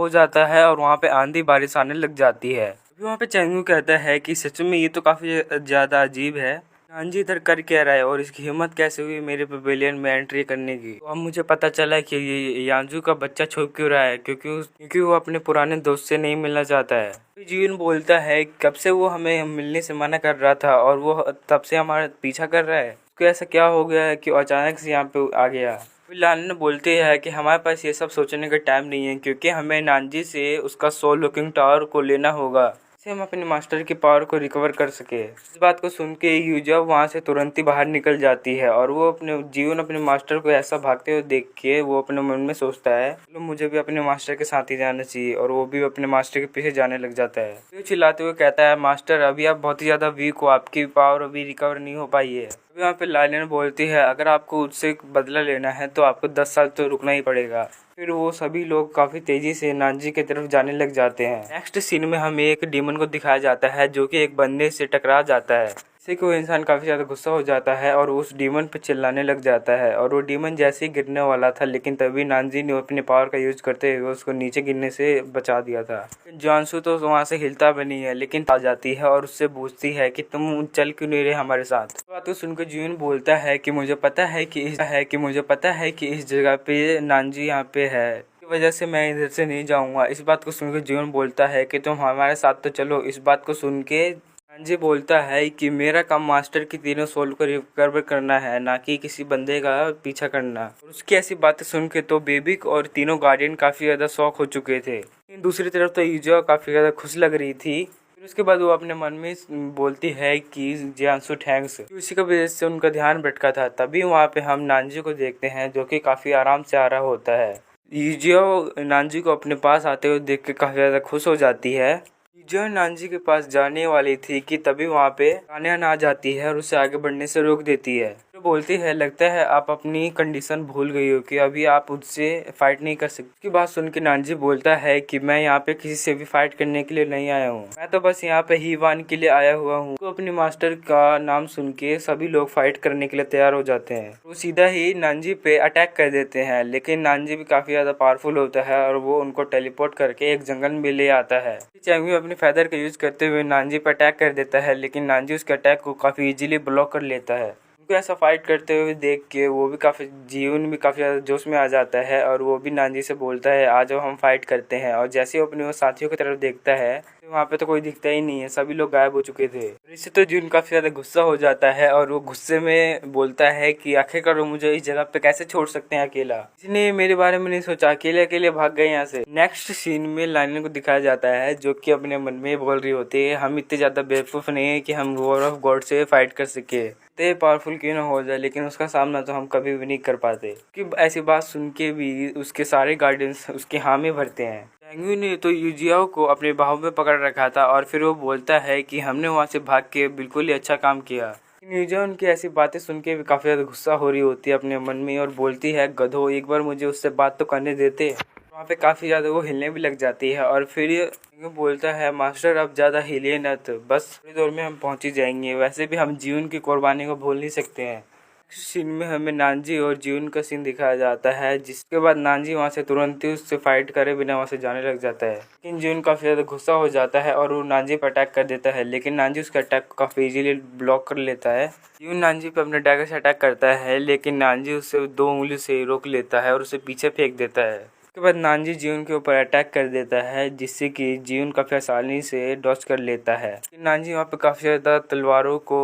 जाता है और वहाँ पे आंधी बारिश आने लग जाती है। अभी वहाँ पे चेंगू कहता है कि सच में ये तो काफी ज्यादा अजीब है, नानजी इधर कर क्या रहा है और इसकी हिम्मत कैसे हुई मेरे पवेलियन में एंट्री करने की। तो अब मुझे पता चला कि ये यांजू का बच्चा छुप क्यों रहा है, क्योंकि वो अपने पुराने दोस्त से नहीं मिलना चाहता है। जियोन बोलता है कब से वो हमें मिलने से मना कर रहा था और वो तब से हमारा पीछा कर रहा है, उसको ऐसा क्या हो गया है कि अचानक से यहाँ पे आ गया। लानन बोलते हैं कि हमारे पास ये सब सोचने का टाइम नहीं है, क्योंकि हमें नानजी से उसका सोल लुकिंग टावर को लेना होगा, से हम अपने मास्टर की पावर को रिकवर कर सके। इस बात को सुन के यूजियो वहाँ से तुरंत ही बाहर निकल जाती है और वो अपने मास्टर को ऐसा भागते हुए देख के वो अपने मन में सोचता है चलो मुझे भी अपने मास्टर के साथ ही जाना चाहिए, और वो भी अपने मास्टर के पीछे जाने लग जाता है। तो चिल्लाते हुए कहता है मास्टर अभी आप बहुत ही ज्यादा वीक हो, आपकी पावर अभी रिकवर नहीं हो पाई है। अभी वहाँ पे लालिन बोलती है अगर आपको उससे बदला लेना है तो आपको 10 साल तो रुकना ही पड़ेगा। फिर वो सभी लोग काफी तेजी से नानजी की तरफ जाने लग जाते हैं। नेक्स्ट सीन में हमें एक डीमन को दिखाया जाता है जो कि एक बंदे से टकरा जाता है, जिससे कि वो इंसान काफी ज्यादा गुस्सा हो जाता है और उस डीमन पे चिल्लाने लग जाता है। और वो डीमन जैसे ही गिरने वाला था लेकिन तभी नानजी ने अपने पावर का यूज करते हुए उसको नीचे गिरने से बचा दिया था। जानसू तो वहाँ से हिलता भी नहीं है लेकिन आ जाती है और उससे पूछती है कि तुम चल क्यों नहीं रहे हमारे साथ। बात तो सुनकर जियोन बोलता है कि मुझे पता है कि इस जगह पे नानजी यहाँ पे है, की वजह से मैं इधर से नहीं जाऊंगा। इस बात को सुनकर जियोन बोलता है कि तुम हमारे साथ तो चलो। इस बात को सुन के नानजी बोलता है कि मेरा काम मास्टर की तीनों सोल को रिकवर करना है, ना कि किसी बंदे का पीछा करना। और उसकी ऐसी बातें सुन के तो बेबिक और तीनों गार्डियन काफी ज्यादा शौक हो चुके थे। दूसरी तरफ तो यूजियो काफी ज्यादा खुश लग रही थी। फिर उसके बाद वो अपने मन में बोलती है कि जियांसू थैंक्स, उसी की वजह से उनका ध्यान भटका था। तभी वहाँ पे हम नानजी को देखते हैं जो कि काफी आराम से आ रहा होता है। यूजियो नानजी को अपने पास आते हुए देख के काफी ज्यादा खुश हो जाती है। यूजियो नानजी के पास जाने वाली थी कि तभी वहाँ पे लानियन आ जाती है और उसे आगे बढ़ने से रोक देती है। तो बोलती है लगता है आप अपनी कंडीशन भूल गई हो कि अभी आप उससे फाइट नहीं कर सकती। उसकी बात सुन के नानजी बोलता है कि मैं यहाँ पे किसी से भी फाइट करने के लिए नहीं आया हूँ, मैं तो बस यहाँ पे हीवान के लिए आया हुआ हूँ। तो अपने मास्टर का नाम सुन के सभी लोग फाइट करने के लिए तैयार हो जाते हैं। वो सीधा ही नानजी पे अटैक कर देते हैं, लेकिन नानजी भी काफी ज्यादा पावरफुल होता है और वो उनको टेलीपोर्ट करके एक जंगल में ले आता है। चैंगमी अपनी फेदर का यूज करते हुए नानजी पे अटैक कर देता है, लेकिन नानजी उसके अटैक को काफी इजीली ब्लॉक कर लेता है। उनको ऐसा फाइट करते हुए देख के वो भी जीवन भी काफ़ी ज़्यादा जोश में आ जाता है और वो भी नानजी से बोलता है आ जाओ हम फाइट करते हैं। और जैसे ही अपने वो साथियों की तरफ देखता है तो वहाँ पे तो कोई दिखता ही नहीं है, सभी लोग गायब हो चुके थे। इससे तो जून काफ़ी ज़्यादा गुस्सा हो जाता है और वो गुस्से में बोलता है कि आखिरकार वो मुझे इस जगह पे कैसे छोड़ सकते हैं अकेला, इसने मेरे बारे में नहीं सोचा, अकेले अकेले भाग गए यहाँ से। नेक्स्ट सीन में लाइन को दिखाया जाता है जो कि अपने मन में बोल रही होती है हम इतने ज़्यादा बेवकूफ़ नहीं है कि हम वॉर ऑफ गॉड से फाइट कर सके, इतने पावरफुल क्यों ना हो जाए, लेकिन उसका सामना तो हम कभी भी नहीं कर पाते। कि ऐसी बात सुन के भी उसके सारे गार्डियंस उसके हामी भरते हैं। चैंगमी ने तो यूजियाओ को अपने बाहों में पकड़ रखा था और फिर वो बोलता है कि हमने वहाँ से भाग के बिल्कुल ही अच्छा काम किया। यूजियाओ उनकी ऐसी बातें सुन के भी काफ़ी ज़्यादा गुस्सा हो रही होती है अपने मन में और बोलती है गधो एक बार मुझे उससे बात तो करने देते। वहाँ पे काफ़ी ज़्यादा वो हिलने भी लग जाती है और फिर ये बोलता है मास्टर अब ज़्यादा हिलिए न, तो बस थोड़ी देर में हम पहुँच ही जाएंगे, वैसे भी हम जीवन की कुर्बानी को भूल नहीं सकते हैं। सीन में हमें नानजी और जीवन का सीन दिखाया जाता है, जिसके बाद नानजी वहाँ से तुरंत ही उससे फाइट करे बिना वहाँ से जाने लग जाता है। लेकिन जीवन काफ़ी ज़्यादा गुस्सा हो जाता है और वो नानजी पर अटैक कर देता है, लेकिन नानजी उसका अटैक को काफ़ी इजीली ब्लॉक कर लेता है। जीवन नानजी पे अपने डैगर से अटैक करता है, लेकिन नानजी उसे 2 उंगली से रोक लेता है और उसे पीछे फेंक देता है। उसके बाद नानजी जीवन के ऊपर अटैक कर देता है, जिससे कि जीवन काफ़ी आसानी से डॉज कर लेता है। नानजी वहाँ पे काफ़ी ज़्यादा तलवारों को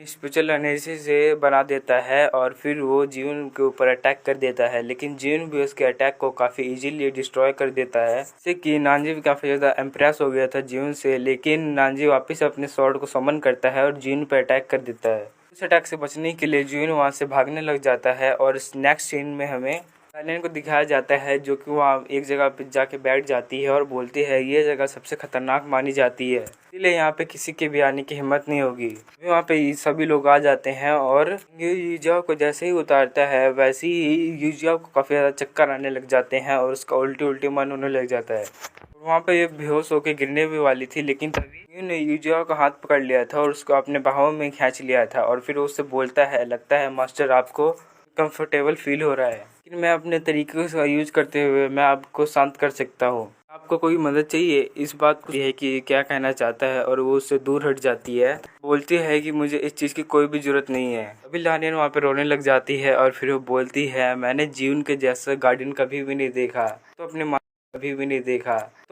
स्पेशल एनर्जी से बना देता है और फिर वो जीवन के ऊपर अटैक कर देता है, लेकिन जीवन भी उसके अटैक को काफ़ी इजीली डिस्ट्रॉय कर देता है, जिससे कि नानजी भी काफ़ी ज़्यादा इम्प्रेस हो गया था जीवन से। लेकिन नानजी वापस अपने स्वॉर्ड को समन करता है और जीवन पर अटैक कर देता है। उस अटैक से बचने के लिए जीवन वहाँ से भागने लग जाता है और नेक्स्ट सीन में हमें लाइन को दिखाया जाता है जो कि वहाँ एक जगह पे जाके बैठ जाती है और बोलती है ये जगह सबसे खतरनाक मानी जाती है, इसलिए यहाँ पे किसी के भी आने की हिम्मत नहीं होगी। वहाँ पे सभी लोग आ जाते हैं और यूजियाओ को जैसे ही उतारता है वैसे ही यूजियाओ को काफ़ी ज़्यादा चक्कर आने लग जाते हैं और उसका उल्टी उल्टी मन होने लग जाता है। वहाँ पे ये बेहोश होकर गिरने भी वाली थी, लेकिन तभी ने यूजियाओ का हाथ पकड़ लिया था और उसको अपने बाहों में खींच लिया था और फिर उससे बोलता है लगता है मास्टर आपको कंफर्टेबल फील हो रहा है, लेकिन मैं अपने तरीके का यूज करते हुए मैं आपको शांत कर सकता हूँ, आपको कोई मदद चाहिए। इस बात को है कि क्या कहना चाहता है और वो उससे दूर हट जाती है, बोलती है कि मुझे इस चीज़ की कोई भी जरूरत नहीं है। अभी लानियन वहाँ पे रोने लग जाती है और फिर वो बोलती है मैंने जीवन के जैसा गार्डियन कभी भी नहीं देखा, तो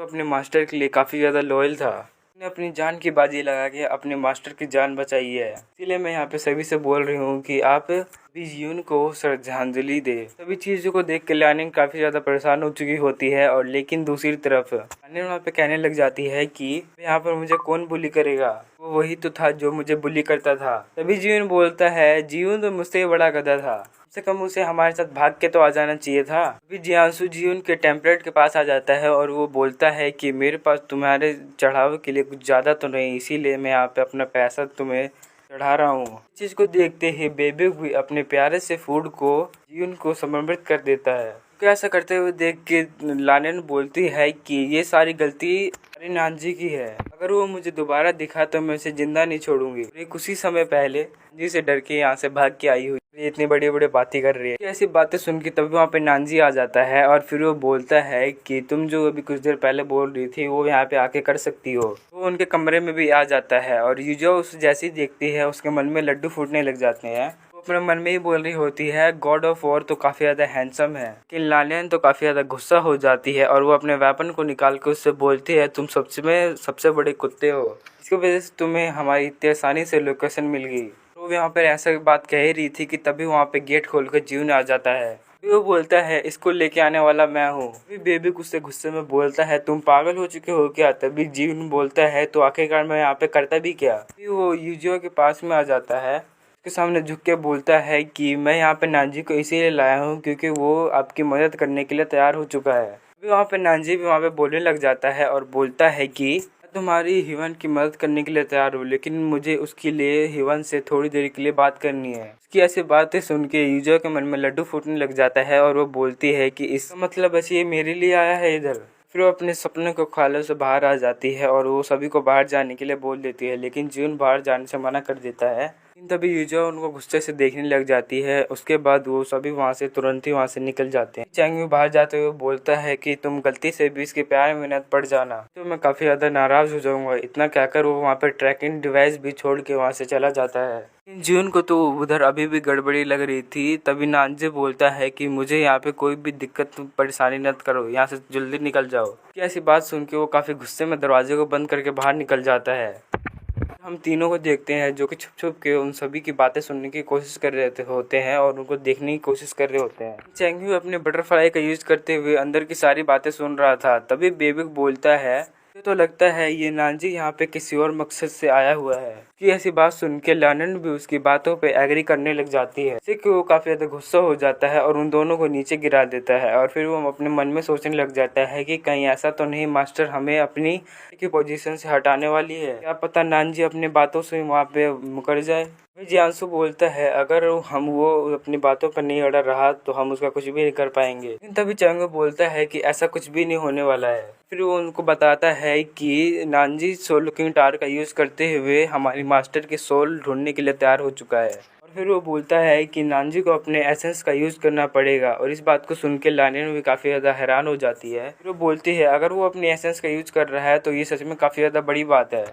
अपने मास्टर के लिए काफ़ी ज़्यादा लॉयल था, ने अपनी जान की बाजी लगा के अपने मास्टर की जान बचाई है। इसीलिए मैं यहाँ पे सभी से बोल रही हूँ कि आप भी जीवन को श्रद्धांजलि दे। सभी चीज़ों को देख के लानिन काफ़ी ज़्यादा परेशान हो चुकी होती है और लेकिन दूसरी तरफ लानिन वहाँ पे कहने लग जाती है कि यहाँ पर मुझे कौन बुली करेगा, वो वही तो था जो मुझे बुली करता था। तभी जीवन बोलता है जीवन तो मुझसे बड़ा गधा था, कम से कम उसे हमारे साथ भाग के तो आ जाना चाहिए था। अभी जियांसु जीवन के टेम्पलेट के पास आ जाता है और वो बोलता है कि मेरे पास तुम्हारे चढ़ावे के लिए कुछ ज़्यादा तो नहीं, इसीलिए मैं यहाँ पे अपना पैसा तुम्हें चढ़ा रहा हूँ। इस चीज़ को देखते ही बेबी भी अपने प्यारे से फूड को जीवन को समर्पित कर देता है। तो ऐसा करते हुए देख के लानिन बोलती है कि ये सारी गलती अरे नानजी की है, अगर वो मुझे दोबारा दिखा तो मैं उसे जिंदा नहीं छोड़ूंगी। कुछ ही समय पहले जी से डर के यहाँ से भाग के आई हुई, ये इतनी बड़ी बड़ी बातें कर रही है। ऐसी बातें सुन के तभी वहाँ पे नानजी आ जाता है और फिर वो बोलता है कि तुम जो अभी कुछ देर पहले बोल रही थी वो यहाँ पे आके कर सकती हो। वो उनके कमरे में भी आ जाता है और यूजियाओ उसे जैसे ही देखती है उसके मन में लड्डू फूटने लग जाते हैं। अपने मन में ही बोल रही होती है गॉड ऑफ वॉर तो काफ़ी ज़्यादा हैंडसम है, कि लानियन तो काफ़ी ज़्यादा गुस्सा हो जाती है और वो अपने वेपन को निकाल के उससे बोलती है तुम सबसे बड़े कुत्ते हो, इसकी वजह से तुम्हें हमारी इतनी आसानी से लोकेशन मिल गई। तो यहाँ पर ऐसा बात कह रही थी कि तभी वहाँ पे गेट खोल कर जीवन आ जाता है। वो बोलता है इसको लेके आने वाला मैं हूँ। बेबी उससे गुस्से में बोलता है तुम पागल हो चुके हो क्या। तभी जीवन बोलता है तो आखिरकार मैं यहाँ पे करता भी क्या। वो यूजियाओ के पास में आ जाता है, के सामने झुक के बोलता है कि मैं यहाँ पे नानजी को इसीलिए लाया हूँ क्योंकि वो आपकी मदद करने के लिए तैयार हो चुका है। अभी वहाँ पे नानजी भी वहाँ पे बोलने लग जाता है और बोलता है कि तुम्हारी हिवन की मदद करने के लिए तैयार हूँ, लेकिन मुझे उसके लिए हिवन से थोड़ी देर के लिए बात करनी है। उसकी ऐसी बातें सुन के यूजो के मन में लड्डू फूटने लग जाता है और वो बोलती है कि इसका मतलब ऐसे ये मेरे लिए आया है इधर। फिर वो अपने सपने को ख्यालों से बाहर आ जाती है और वो सभी को बाहर जाने के लिए बोल देती है, लेकिन जून बाहर जाने से मना कर देता है। लेकिन तभी यूजो उनको गुस्से से देखने लग जाती है। उसके बाद वो सभी वहाँ से तुरंत ही वहाँ से निकल जाते हैं। चैंग बाहर जाते हुए बोलता है कि तुम गलती से भी इसके प्यार में न पड़ जाना तो मैं काफी ज्यादा नाराज हो जाऊंगा। इतना कहकर वो वहाँ पे ट्रैकिंग डिवाइस भी छोड़ के वहाँ से चला जाता है। जून को तो उधर अभी भी गड़बड़ी लग रही थी। तभी नानजे बोलता है कि मुझे यहाँ पे कोई भी दिक्कत परेशानी मत करो, यहाँ से जल्दी निकल जाओ। कि ऐसी बात सुन के वो काफी गुस्से में दरवाजे को बंद करके बाहर निकल जाता है। हम तीनों को देखते हैं जो कि छुप छुप के उन सभी की बातें सुनने की कोशिश कर रहे होते हैं और उनको देखने की कोशिश कर रहे होते हैं। चैंग अपने बटरफ्लाई का यूज करते हुए अंदर की सारी बातें सुन रहा था। तभी बेबिक बोलता है तो लगता है ये नानजी यहाँ पे किसी और मकसद से आया हुआ है। कि ऐसी बात सुन के लानन भी उसकी बातों पे एग्री करने लग जाती है, जिससे कि वो काफी ज्यादा गुस्सा हो जाता है और उन दोनों को नीचे गिरा देता है। और फिर वो अपने मन में सोचने लग जाता है कि कहीं ऐसा तो नहीं मास्टर हमें अपनी की पोजीशन से हटाने वाली है, क्या पता नानजी अपनी बातों से वहाँ पे मुकर जाए। जियांसु बोलता है अगर हम वो अपनी बातों पर नहीं अड़ा रहा तो हम उसका कुछ भी नहीं कर पाएंगे। लेकिन तभी चंगो बोलता है कि ऐसा कुछ भी नहीं होने वाला है। फिर वो उनको बताता है कि नानजी सोल लुकिंग टावर का यूज करते हुए हमारी मास्टर की सोल ढूंढने के लिए तैयार हो चुका है। और फिर वो बोलता है कि नानजी को अपने एसेंस का यूज करना पड़ेगा। और इस बात को सुन के लानिन भी काफी ज्यादा हैरान हो जाती है। फिर वो बोलती है अगर वो अपने एसेंस का यूज कर रहा है तो ये सच में काफी ज्यादा बड़ी बात है।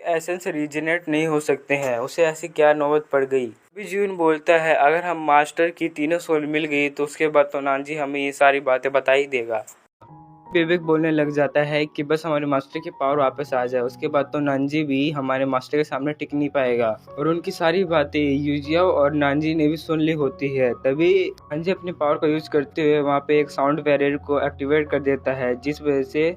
एसेंस रीजनरेट नहीं हो सकते हैं, उसे ऐसी क्या नौबत पड़ गई। भी जून बोलता है अगर हम मास्टर की तीनों सोल मिल गई तो उसके बाद तो नानजी हमें ये सारी बातें बता ही देगा। बेबिक बोलने लग जाता है कि बस हमारे मास्टर की पावर वापस आ जाए, उसके बाद तो नानजी भी हमारे मास्टर के सामने टिक नहीं पाएगा। और उनकी सारी बातें यूजियाओ और नानजी ने भी सुन ली होती है। तभी नानजी अपनी पावर का यूज करते हुए वहाँ पे एक साउंड बैरियर को एक्टिवेट कर देता है, जिस वजह से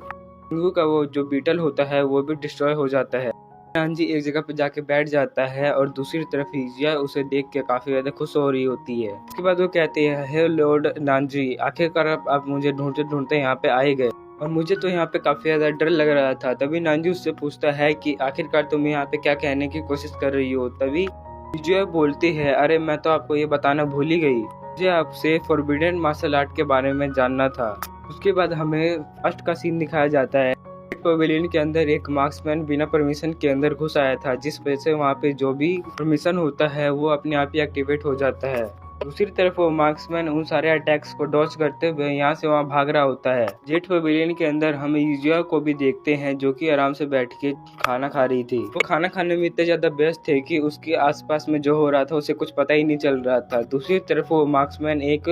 का वो जो बीटल होता है वो भी डिस्ट्रॉय हो जाता है। नानजी एक जगह पे जाके बैठ जाता है और दूसरी तरफ हिजिया उसे देख के काफी ज्यादा खुश हो रही होती है। उसके बाद वो कहते हैं हे लॉर्ड नानजी, आखिरकार आप मुझे ढूंढते ढूंढते यहाँ पे आए गए और मुझे तो यहाँ पे काफी ज्यादा डर लग रहा था। तभी नानजी उससे पूछता है कि आखिरकार तुम यहाँ पे क्या कहने की कोशिश कर रही हो। तभी हिजिया बोलती है अरे मैं तो आपको ये बताना भूल ही गई, मुझे आपसे फॉरबिडन मार्शल आर्ट के बारे में जानना था। उसके बाद हमें फर्स्ट का सीन दिखाया जाता है। पवेलियन के अंदर एक मार्क्समैन बिना परमिशन के अंदर घुस आया था, जिस वजह से वहाँ पे जो भी परमिशन होता है वो अपने आप ही एक्टिवेट हो जाता है। दूसरी तरफ वो मार्क्समैन उन सारे अटैक्स को डॉज करते हुए यहाँ से वहाँ भाग रहा होता है। जेट पवेलियन के अंदर हम यूजिया को भी देखते हैं जो कि आराम से बैठ के खाना खा रही थी। वो खाना खाने में इतने ज्यादा व्यस्त थे कि उसके आसपास में जो हो रहा था उसे कुछ पता ही नहीं चल रहा था। दूसरी तरफ वो मार्क्समैन एक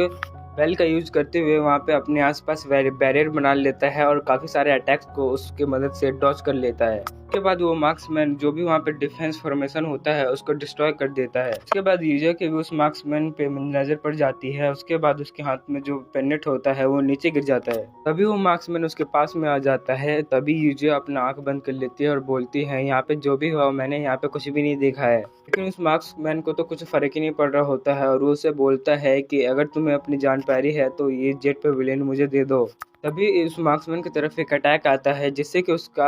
बेल का यूज करते हुए वहाँ पे अपने आसपास बैरियर बना लेता है और काफी सारे अटैक्स को उसके मदद से डॉज कर लेता है। उसके बाद वो मार्क्समैन जो भी वहाँ पे डिफेंस फॉर्मेशन होता है उसको डिस्ट्रॉय कर देता है। उसके बाद यूजर के भी उस मार्क्समैन पे नजर पड़ जाती है। उसके बाद उसके हाथ में जो पेनेट होता है वो नीचे गिर जाता है। तभी वो मार्क्समैन उसके पास में आ जाता है। तभी यूजर अपना आंख बंद कर लेती है और बोलती है यहाँ पे जो भी हुआ मैंने यहाँ पे कुछ भी नहीं देखा है। लेकिन उस मार्क्समैन को तो कुछ फर्क ही नहीं पड़ रहा होता है और वो उसे बोलता है कि अगर तुम्हें अपनी जान प्यारी है तो ये जेट पवेलियन मुझे दे दो। तभी उस मार्क्समैन की तरफ एक अटैक आता है जिससे कि उसका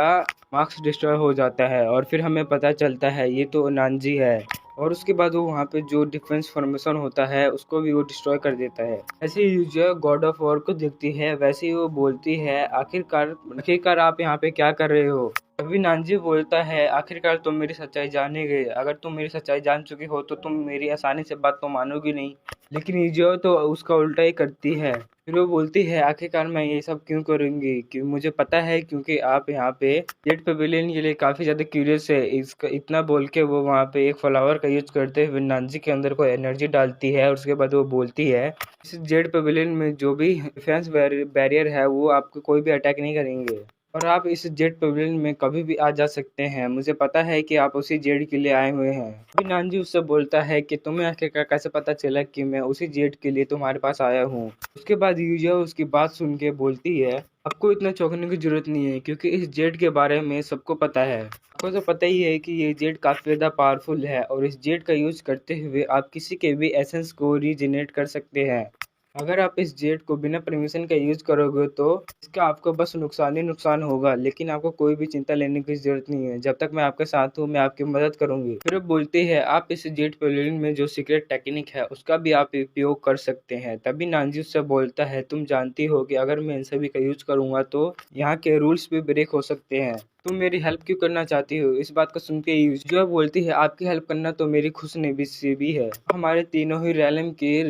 मार्क्स डिस्ट्रॉय हो जाता है और फिर हमें पता चलता है ये तो नानजी है। और उसके बाद वो वहाँ पे जो डिफेंस फॉर्मेशन होता है उसको भी वो डिस्ट्रॉय कर देता है। ऐसे यूजर गॉड ऑफ वॉर को देखती है, वैसे ही वो बोलती है आखिरकार आप यहाँ पे क्या कर रहे हो। अभी नानजी बोलता है आखिरकार तुम मेरी सच्चाई जाने गए, अगर तुम मेरी सच्चाई जान चुकी हो तो तुम मेरी आसानी से बात तो मानोगी नहीं। लेकिन यूजिया तो उसका उल्टा ही करती है। फिर वो बोलती है आखिरकार मैं ये सब क्यों करूंगी, क्यों मुझे पता है क्योंकि आप यहाँ पे जेट पवेलियन के लिए काफी ज्यादा क्यूरियस है। इसका इतना बोल के वो वहाँ पे एक फ्लावर का यूज करते हुए नानजी के अंदर कोई एनर्जी डालती है और उसके बाद वो बोलती है इस जेट पवेलियन में जो भी डिफेंस बैरियर है वो आपको कोई भी अटैक नहीं करेंगे और आप इस जेट पवेलियन में कभी भी आ जा सकते हैं। मुझे पता है कि आप उसी जेट के लिए आए हुए हैं। अभी नानजी उससे बोलता है कि तुम्हें आखिरकार कैसे पता चला कि मैं उसी जेट के लिए तुम्हारे पास आया हूँ। उसके बाद यूजिया उसकी बात सुन के बोलती है आपको इतना चौंकने की जरूरत नहीं है क्योंकि इस जेट के बारे में सबको पता है। आपको तो पता ही है कि ये जेट काफी ज्यादा पावरफुल है और इस जेट का यूज करते हुए आप किसी के भी एसेंस को रीजनरेट कर सकते हैं। अगर आप इस जेट को बिना परमिशन का यूज करोगे तो इसका आपको बस नुकसान ही नुकसान होगा, लेकिन आपको कोई भी चिंता लेने की जरूरत नहीं है। जब तक मैं आपके साथ हूँ मैं आपकी मदद करूंगी। फिर वो बोलती है आप इस जेट पेविलियन में जो सीक्रेट टेक्निक है उसका भी आप उपयोग कर सकते हैं। तभी नानजी उससे बोलता है तुम जानती हो कि अगर मैं इन सभी का यूज करूंगा तो यहाँ के रूल्स भी ब्रेक हो सकते हैं। तुम मेरी हेल्प क्यों करना चाहती हो? इस बात को सुन के जो बोलती है आपकी हेल्प करना तो मेरी खुश नसीबी है। हमारे तीनों ही रैलम के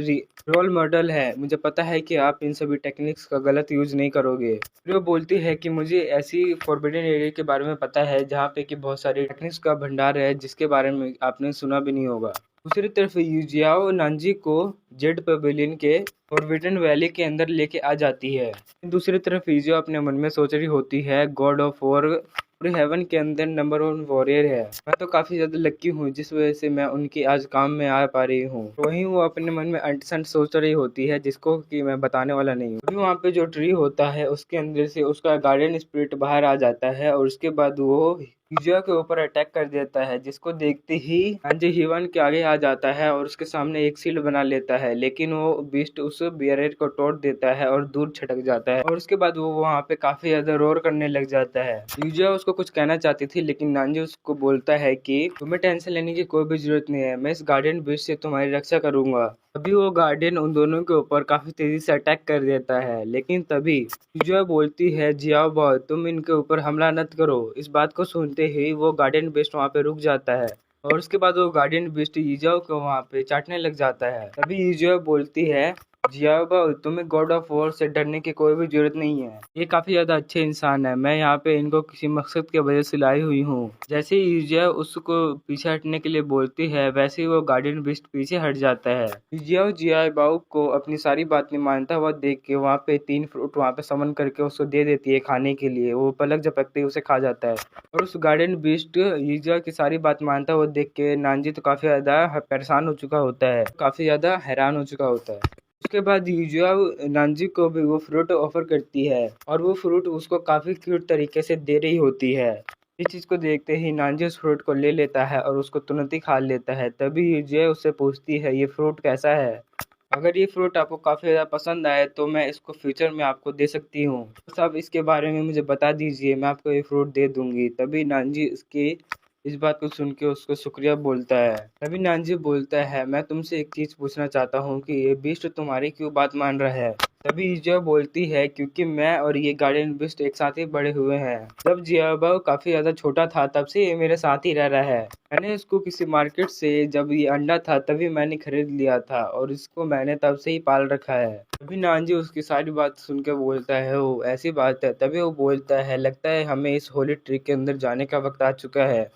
रोल मॉडल है। मुझे पता है कि आप इन सभी टेक्निक्स का गलत यूज नहीं करोगे। फिर वो बोलती है कि मुझे ऐसी फॉरबिडन एरिया के बारे में पता है जहाँ पे कि बहुत सारी टेक्निक्स का भंडार है जिसके बारे में आपने सुना भी नहीं होगा। दूसरी तरफ यूजियाओ नानजी को जेड पेविलियन के फॉरबिडन वैली के अंदर लेके आ जाती है। दूसरी तरफ यूजियाओ अपने मन में सोच रही होती है गॉड ऑफ वॉर पूरे हेवन के अंदर नंबर 1 वॉरियर है। मैं तो काफी ज्यादा लकी हूँ जिस वजह से मैं उनकी आज काम में आ पा रही हूँ। वहीं वो अपने मन में अंटसंट सोच रही होती है जिसको कि मैं बताने वाला नहीं हूँ। अभी वहाँ पे जो ट्री होता है उसके अंदर से उसका गार्डियन स्पिरिट बाहर आ जाता है और उसके बाद वो यूजिया के ऊपर अटैक कर देता है, जिसको देखते ही अंजी हिवन के आगे आ जाता है और उसके सामने एक शील्ड बना लेता है। लेकिन वो बीस्ट उस बैरियर को तोड़ देता है और दूर छटक जाता है और उसके बाद वो वहाँ पे काफी ज्यादा रोर करने लग जाता है। यूजिया उसको कुछ कहना चाहती थी लेकिन नानजी उसको बोलता है कि तुम्हें टेंशन लेने की कोई भी जरूरत नहीं है, मैं इस गार्डियन बीस्ट से तुम्हारी रक्षा करूंगा। तभी वो गार्डियन उन दोनों के ऊपर काफी तेजी से अटैक कर देता है, लेकिन तभी यूजिया बोलती है जियाओ बॉय तुम इनके ऊपर हमला मत करो। इस बात को सुनते ही वो गार्डियन बीस्ट वहाँ पे रुक जाता है और उसके बाद वो गार्डियन बीस्ट यूजिया को वहाँ पे चाटने लग जाता है। तभी यूजिया बोलती है जियाबा तुम्हें गॉड ऑफ वॉर से डरने की कोई भी जरूरत नहीं है, ये काफी ज्यादा अच्छे इंसान है। मैं यहाँ पे इनको किसी मकसद की वजह से लाई हुई हूँ। जैसे ही यूजिया उसको पीछे हटने के लिए बोलती है वैसे ही वो गार्डियन बीस्ट पीछे हट जाता है। यूजिया जियाबाऊ को अपनी सारी बात नहीं मानता हुआ देख के वहाँ पे 3 फ्रूट वहाँ पे समन करके उसको दे देती है खाने के लिए। वो पलक झपकते ही उसे खा जाता है और उस गार्डियन बीस्ट यूजिया की सारी बात मानता हुआ देख के नानजी तो काफी ज्यादा परेशान हो चुका होता है, काफी ज्यादा हैरान हो चुका होता है। उसके बाद यूजिया नानजी को भी वो फ्रूट ऑफर करती है और वो फ्रूट उसको काफी क्यूट तरीके से दे रही होती है। इस चीज को देखते ही नानजी उस फ्रूट को ले लेता है और उसको तुरंत ही खा लेता है। तभी यूजिया उससे पूछती है ये फ्रूट कैसा है? अगर ये फ्रूट आपको काफी ज्यादा पसंद आए तो मैं इसको फ्यूचर में आपको दे सकती हूँ, बस आप इसके बारे में मुझे बता दीजिए, मैं आपको ये फ्रूट दे दूंगी। तभी नानजी इसकी इस बात को सुन के उसको शुक्रिया बोलता है। तभी नानजी बोलता है मैं तुमसे एक चीज पूछना चाहता हूँ कि ये बीस्ट तुम्हारी क्यों बात मान रहा है? तभी यूजिया बोलती है क्योंकि मैं और ये गार्डियन बीस्ट एक साथ ही बड़े हुए हैं। जब जियाबा काफी ज्यादा छोटा था तब से ये मेरे साथ ही रह रहा है। मैंने इसको किसी मार्केट से जब ये अंडा था तभी मैंने खरीद लिया था और इसको मैंने तब से ही पाल रखा है। तभी नानजी उसकी सारी बात सुन के बोलता है ओ ऐसी बात है। तभी वो बोलता है लगता है हमें इस होली ट्री के अंदर जाने का वक्त आ चुका है।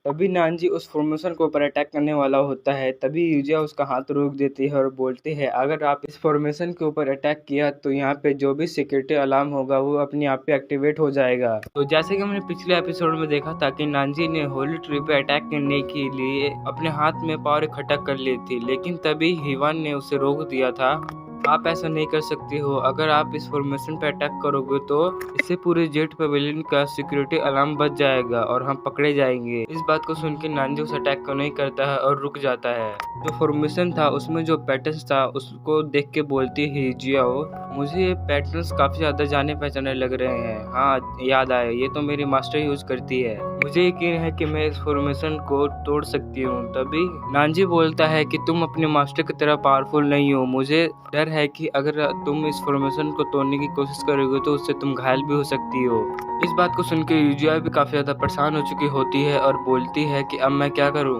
तभी नानजी उस फॉर्मेशन के ऊपर अटैक करने वाला होता है। तभी यूजिया उसका हाथ रोक देती है और बोलती है अगर आप इस फॉर्मेशन के ऊपर अटैक किया तो यहाँ पे जो भी सिक्योरिटी अलार्म होगा वो अपने आप पे एक्टिवेट हो जाएगा। तो जैसे कि हमने पिछले एपिसोड में देखा था कि नानजी ने होली ट्री पे अटैक करने के लिए अपने हाथ में पावर इकट्ठा कर ली थी, लेकिन तभी हिवान ने उसे रोक दिया था। आप ऐसा नहीं कर सकती हो, अगर आप इस फॉर्मेशन पे अटैक करोगे तो इससे पूरे जेट पेविलियन का सिक्योरिटी अलार्म बच जाएगा और हम पकड़े जाएंगे। इस बात को सुन के नानजी उस अटैक को नहीं करता है और रुक जाता है। जो फॉर्मेशन था उसमें जो पैटर्न्स था उसको देख के बोलती है जियाओ मुझे ये पैटर्न्स काफी ज्यादा जाने पहचाने लग रहे हैं। हाँ याद आया, ये तो मेरी मास्टर यूज करती है, मुझे यकीन है कि मैं इस फॉर्मेशन को तोड़ सकती हूँ। तभी नानजी बोलता है कि तुम अपने मास्टर की तरह पावरफुल नहीं हो, मुझे डर है कि अगर तुम इस फॉर्मेशन को तोड़ने की कोशिश करोगे तो उससे तुम घायल भी हो सकती हो। इस बात को सुनकर यूजिया भी काफी ज्यादा परेशान हो चुकी होती है और बोलती है कि अब मैं क्या करूँ।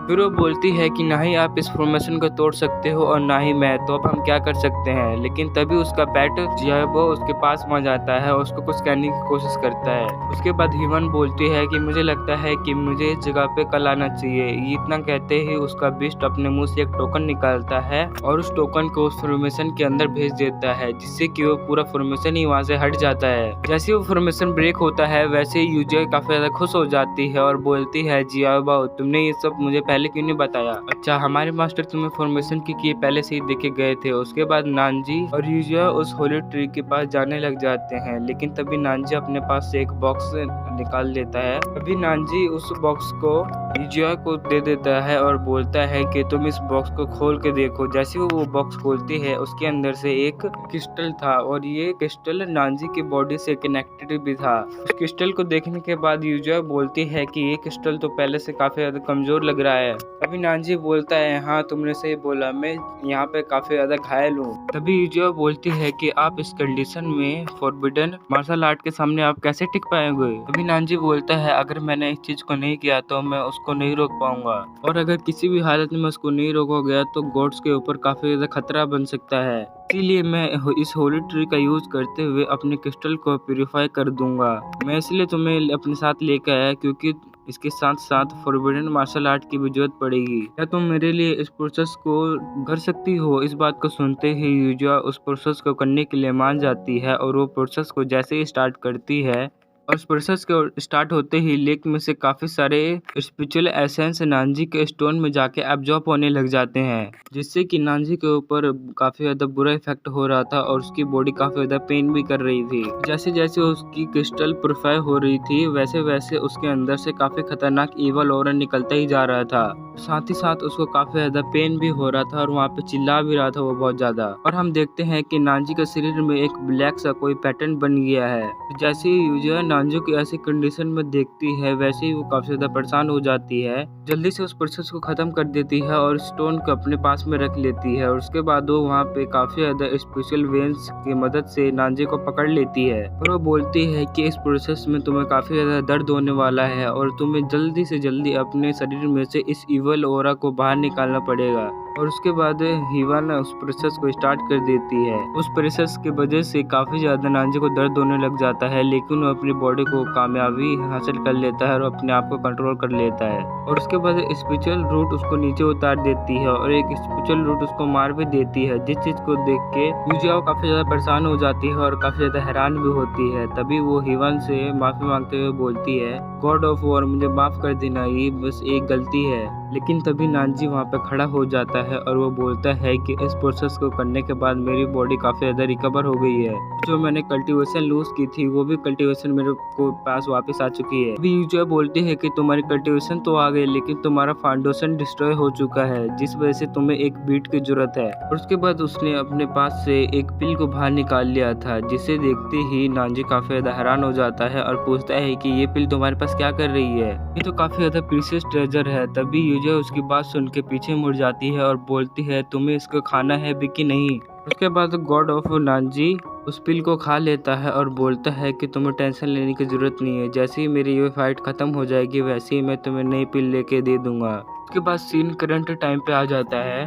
फिर वो बोलती है कि ना ही आप इस फॉर्मेशन को तोड़ सकते हो और ना ही मैं, तो अब हम क्या कर सकते हैं। लेकिन तभी उसका पेट जियाबो उसके पास पहुंच जाता है और उसको कुछ कहने की कोशिश करता है। उसके बाद हिवन बोलती है कि मुझे लगता है कि मुझे इस जगह पे कल आना चाहिए। ये इतना कहते ही उसका बीस्ट अपने मुंह से एक टोकन निकालता है और उस टोकन को उस फॉर्मेशन के अंदर भेज देता है, जिससे कि वो पूरा फॉर्मेशन ही वहाँ से हट जाता है। जैसे वो फॉर्मेशन ब्रेक होता है वैसे ही यूजिया काफी ज्यादा खुश हो जाती है और बोलती है जियाबो तुमने ये सब मुझे पहले क्यों नहीं बताया? अच्छा हमारे मास्टर तुम्हें फॉर्मेशन की किए पहले से ही देखे गए थे। उसके बाद नानजी और यूजिया उस होली ट्री के पास जाने लग जाते हैं, लेकिन तभी नानजी अपने पास से एक बॉक्स निकाल लेता है। तभी नानजी उस बॉक्स को यूजुआ को दे देता है और बोलता है कि तुम इस बॉक्स को खोल के देखो। जैसे वो बॉक्स खोलती है उसके अंदर से एक क्रिस्टल था और ये क्रिस्टल नानजी की बॉडी से कनेक्टेड भी था। उस क्रिस्टल को देखने के बाद यूजुआ बोलती है कि ये क्रिस्टल तो पहले से काफी ज्यादा कमजोर लग रहा है। तभी नानजी बोलता है हाँ तुमने सही बोला, मैं यहाँ पे काफी ज्यादा घायल हूँ। तभी यूजुआ बोलती है कि आप इस कंडीशन में फॉरबिडन मार्शल आर्ट के सामने आप कैसे टिक पाएंगे। तभी नानजी बोलता है अगर मैंने इस चीज को नहीं किया तो मैं उसको नहीं रोक पाऊंगा, और अगर किसी भी हालत में उसको नहीं रोका गया तो गॉड्स के ऊपर काफी ज्यादा खतरा बन सकता है। इसीलिए मैं इस होली ट्री का यूज करते हुए अपने क्रिस्टल को प्यूरिफाई कर दूंगा। मैं इसलिए तुम्हें अपने साथ लेकर आया क्योंकि इसके साथ साथ फॉरबिडन मार्शल आर्ट की भी जरूरत पड़ेगी। क्या तुम मेरे लिए इस प्रोसेस को कर सकती हो? इस बात को सुनते ही यूजुआ उस प्रोसेस को करने के लिए मान जाती है और वो प्रोसेस को जैसे ही स्टार्ट करती है और इस प्रोसेस के स्टार्ट होते ही लेक में से काफी सारे स्पिरिचुअल एसेंस नानजी के स्टोन में जाके एब्जॉर्ब होने लग जाते हैं, जिससे कि नानजी के ऊपर काफी ज्यादा बुरा इफेक्ट हो रहा था और उसकी बॉडी काफी ज्यादा पेन भी कर रही थी। जैसे जैसे उसकी क्रिस्टल प्योरीफाई हो रही थी वैसे वैसे उसके अंदर से काफी खतरनाक ईवल ऑरा निकलता ही जा रहा था। साथ ही साथ उसको काफी ज्यादा पेन भी हो रहा था और वहाँ पे चिल्ला भी रहा था वो बहुत ज्यादा। और हम देखते हैं कि नानजी के शरीर में एक ब्लैक सा कोई पैटर्न बन गया है। जैसे ही यूजुआ नानजी की ऐसी कंडीशन में देखती है वैसे ही वो काफी ज्यादा परेशान हो जाती है। जल्दी से उस प्रोसेस को खत्म कर देती है और स्टोन को अपने पास में रख लेती है और उसके बाद वो वहाँ पे काफी ज्यादा स्पेशल वेन्स की मदद से नानजी को पकड़ लेती है और वो बोलती है कि इस प्रोसेस में तुम्हें काफी ज्यादा दर्द होने वाला है और तुम्हें जल्दी से जल्दी अपने शरीर में से इस इवल ऑरा को बाहर निकालना पड़ेगा। और उसके बाद हिवन उस प्रोसेस को स्टार्ट कर देती है। उस प्रोसेस की वजह से काफी ज्यादा नानजी को दर्द होने लग जाता है, लेकिन वो अपनी बॉडी को कामयाबी हासिल कर लेता है और अपने आप को कंट्रोल कर लेता है। और उसके बाद स्पिरिचुअल रूट उसको नीचे उतार देती है और एक स्पिरिचुअल रूट उसको मार भी देती है, जिस चीज को देख के यूजुआ काफी ज्यादा परेशान हो जाती है और काफी ज्यादा हैरान भी होती है। तभी वो हिवन से माफी मांगते हुए बोलती है गॉड ऑफ वॉर मुझे माफ कर देना, ये बस एक गलती है। लेकिन तभी नानजी वहाँ पे खड़ा हो जाता है और वो बोलता है कि इस प्रोसेस को करने के बाद मेरी बॉडी काफी ज्यादा रिकवर हो गई है। जो मैंने कल्टीवेशन लूज की थी वो भी कल्टीवेशन मेरे को पास वापस आ चुकी है। अभी यूजुआ बोलती है कि तुम्हारी कल्टीवेशन तो आ गई लेकिन तुम्हारा फाउंडेशन डिस्ट्रॉय हो चुका है, जिस वजह से तुम्हें एक बीट की जरूरत है। और उसके बाद उसने अपने पास से एक पिल को बाहर निकाल लिया था, जिसे देखते ही नानजी काफी ज्यादा हैरान हो जाता है और पूछता है कि ये पिल तुम्हारे पास क्या कर रही है, ये तो काफी ज्यादा प्रीशियस ट्रेजर है। तभी यूजुआ उसकी बात सुन के पीछे मुड़ जाती है और बोलती है तुम्हें इसको खाना है भी कि नहीं। उसके बाद गॉड ऑफ नानजी उस पिल को खा लेता है और बोलता है कि तुम्हें टेंशन लेने की जरूरत नहीं है, जैसे ही मेरी ये फाइट खत्म हो जाएगी वैसे ही मैं तुम्हें नई पिल लेके दे दूंगा। उसके बाद सीन करंट टाइम पे आ जाता है।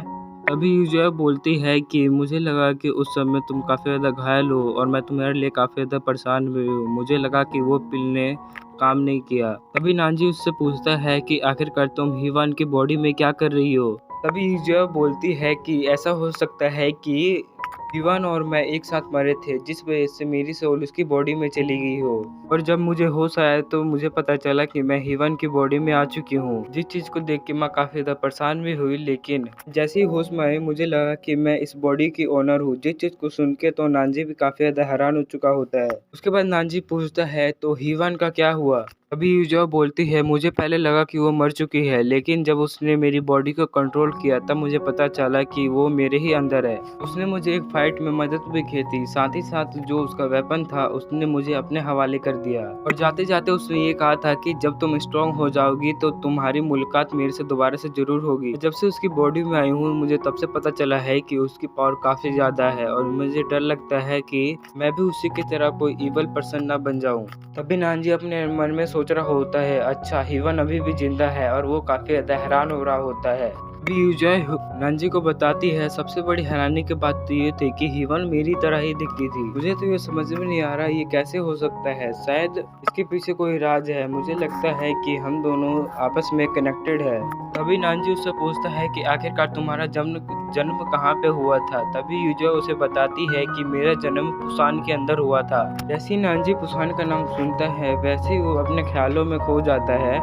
अभी यूजुआ बोलती है कि मुझे लगा कि उस समय तुम काफी ज्यादा घायल हो और मैं तुम्हारे लिए काफी ज्यादा परेशान भी हूँ, मुझे लगा कि वो पिल ने काम नहीं किया। तभी नानजी उससे पूछता है कि आखिरकार तुम हिवन की बॉडी में क्या कर रही हो। तभी यूजुआ बोलती है कि ऐसा हो सकता है कि हिवन और मैं एक साथ मरे थे, जिस वजह से मेरी सोल उसकी बॉडी में चली गई हो। और जब मुझे होश आया तो मुझे पता चला कि मैं हिवन की बॉडी में आ चुकी हूँ, जिस चीज को देख के मैं काफी ज्यादा परेशान भी हुई। लेकिन जैसे ही होश में आई मुझे लगा कि मैं इस बॉडी की ओनर हूँ, जिस चीज को सुन के तो नानजी भी काफी ज्यादा हैरान हो चुका होता है। उसके बाद नानजी पूछता है तो हिवन का क्या हुआ। अभी यूजुआ बोलती है मुझे पहले लगा कि वो मर चुकी है, लेकिन जब उसने मेरी बॉडी को कंट्रोल किया तब मुझे पता चला कि वो मेरे ही अंदर है। उसने मुझे एक फाइट में मदद भी की थी, साथ ही साथ जो उसका वेपन था उसने मुझे अपने हवाले कर दिया और जाते जाते उसने ये कहा था कि जब तुम स्ट्रांग हो जाओगी तो तुम्हारी मुलाकात मेरे से दोबारा से जरूर होगी। जब से उसकी बॉडी में आई हूँ मुझे तब से पता चला है कि उसकी पावर काफी ज्यादा है और मुझे डर लगता है कि मैं भी उसी की तरह कोई इवल पर्सन ना बन जाऊँ। तभी नानजी अपने मन में सोच रहा होता है अच्छा हिवन अभी भी जिंदा है और वो काफी ज्यादा हैरान हो रहा होता है। अभी यूजुआ नानजी को बताती है सबसे बड़ी हैरानी की बात तो ये थी कि हिवन मेरी तरह ही दिखती थी। मुझे तो ये समझ में नहीं आ रहा ये कैसे हो सकता है, शायद इसके पीछे कोई राज है। मुझे लगता है कि हम दोनों आपस में कनेक्टेड है। तभी नानजी उससे पूछता है कि आखिरकार तुम्हारा जन्म कहाँ पे हुआ था। तभी यूजुआ उसे बताती है कि मेरा जन्म पुसान के अंदर हुआ था। जैसे ही नानजी पुसान का नाम सुनता है वैसे ही वो अपने ख्यालों में खो जाता है।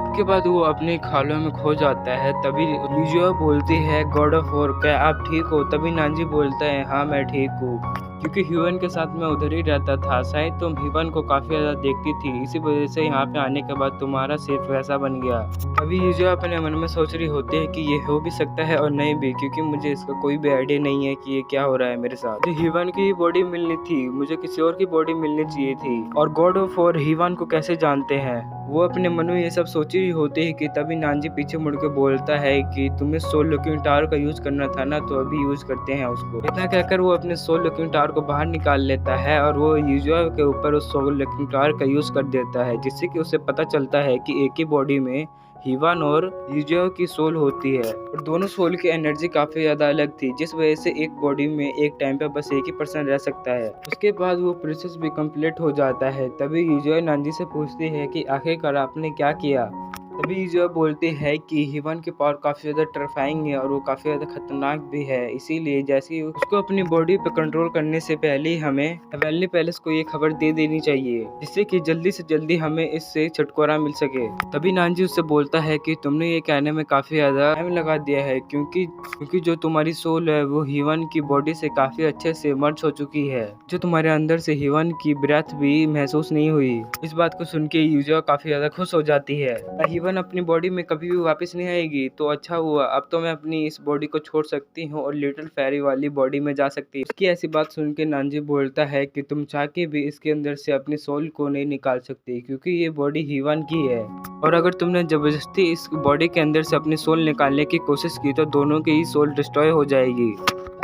उसके बाद वो अपनी खालों में खो जाता है। तभी यूजुआ बोलती है गॉड ऑफ वॉर क्या आप ठीक हो? तभी नांजी बोलता है हाँ मैं ठीक हूँ, क्योंकि ह्यूवन के साथ मैं उधर ही रहता था। शायद तुम ह्यूवन को काफी ज्यादा देखती थी, इसी वजह से यहाँ पे आने के बाद तुम्हारा सिर्फ वैसा बन गया। अभी यूजुआ अपने मन में सोच रही होती है कि ये हो भी सकता है और नहीं भी, क्योंकि मुझे इसका कोई भी आइडिया नहीं है कि ये क्या हो रहा है मेरे साथ। मुझे ह्यूवन की बॉडी मिलनी थी, मुझे किसी और की बॉडी मिलनी चाहिए थी। और गॉड ऑफ वॉर ह्यूवन को कैसे जानते हैं? वो अपने मन में ये सब सोच रही होती है कि तभी नांजी पीछे मुड़ के बोलता है कि तुम्हें सोल लुकिंग टावर का यूज करना था ना, तो अभी यूज करते हैं उसको। इतना कहकर वो अपने सोल लुकिंग टावर को बाहर निकाल लेता है और वो यूजुआ के ऊपर उस सोल लुकिंग टावर का यूज कर देता है, जिससे कि उसे पता चलता है कि एक ही बॉडी में ह्यूवन और यूजुआ की सोल होती है और दोनों सोल की एनर्जी काफी ज्यादा अलग थी, जिस वजह से एक बॉडी में एक टाइम पे बस एक ही पर्सन रह सकता है। उसके बाद वो प्रोसेस भी कंप्लीट हो जाता है। तभी यूजुआ नांजी से पूछती है कि आखिरकार आपने क्या किया? तभी यूजुआ बोलते हैं कि ह्यूवन की पावर काफी ज्यादा टेरिफाइंग है और वो काफी ज्यादा खतरनाक भी है, इसीलिए जैसे उसको अपनी बॉडी पे कंट्रोल करने से पहले हमें हेवनली पैलेस को ये खबर दे देनी चाहिए, जिससे कि जल्दी से जल्दी हमें इससे छुटकारा मिल सके। तभी नांजी उससे बोलता है कि तुमने ये कहने में काफी ज्यादा टाइम लगा दिया है, क्योंकि जो तुम्हारी सोल है वो ह्यूवन की बॉडी से काफी अच्छे से मर्ज हो चुकी है, जो तुम्हारे अंदर से ह्यूवन की ब्रेथ भी महसूस नहीं हुई। इस बात को सुन के यूजुआ काफी ज्यादा खुश हो जाती है। ह्यूवन अपनी बॉडी में कभी भी वापस नहीं आएगी, तो अच्छा हुआ, अब तो मैं अपनी इस बॉडी को छोड़ सकती हूँ और लिटिल फेरी वाली बॉडी में जा सकती हूँ। उसकी ऐसी बात सुन के नांजी बोलता है कि तुम चाह के भी इसके अंदर से अपनी सोल को नहीं निकाल सकती, क्योंकि ये बॉडी ह्यूवन की है, और अगर तुमने जबरदस्ती इस बॉडी के अंदर से अपनी सोल निकालने की कोशिश की तो दोनों की ही सोल डिस्ट्रॉय हो जाएगी।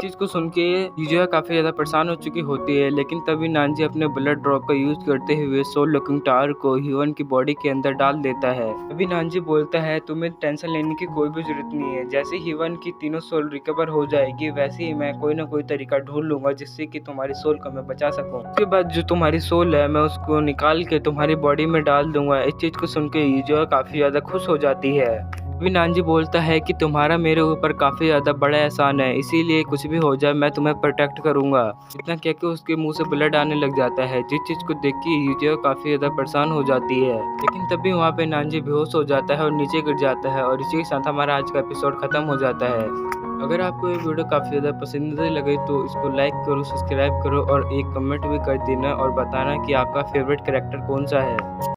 चीज को सुन के यूजुआ काफी ज्यादा परेशान हो चुकी होती है, लेकिन तभी नांजी अपने ब्लड ड्रॉप का यूज करते हुए सोल लुकिंग टावर को ह्यूवन की बॉडी के अंदर डाल देता है। तभी नांजी बोलता है तुम्हें टेंशन लेने की कोई भी जरूरत नहीं है, जैसे ह्यूवन की तीनों सोल रिकवर हो जाएगी वैसे ही मैं कोई ना कोई तरीका ढूंढ लूंगा जिससे कि तुम्हारी सोल को मैं बचा सकूं। उसके बाद जो तुम्हारी सोल है मैं उसको निकाल के तुम्हारी बॉडी में डाल दूंगा। इस चीज को सुन के यूजुआ काफी ज्यादा खुश हो जाती है। अभी नांजी बोलता है कि तुम्हारा मेरे ऊपर काफी ज्यादा बड़ा एहसान है, इसीलिए कुछ भी हो जाए मैं तुम्हें प्रोटेक्ट करूंगा। इतना कह के उसके मुंह से ब्लड आने लग जाता है, जिस चीज को देख के यूजुआ काफी ज्यादा परेशान हो जाती है। लेकिन तभी वहाँ पे नांजी बेहोश हो जाता है और नीचे गिर जाता है, और इसी के साथ हमारा आज का एपिसोड खत्म हो जाता है। अगर आपको ये वीडियो काफी ज्यादा पसंदीदा लगे तो इसको लाइक करो, सब्सक्राइब करो और एक कमेंट भी कर देना और बताना कि आपका फेवरेट कैरेक्टर कौन सा है।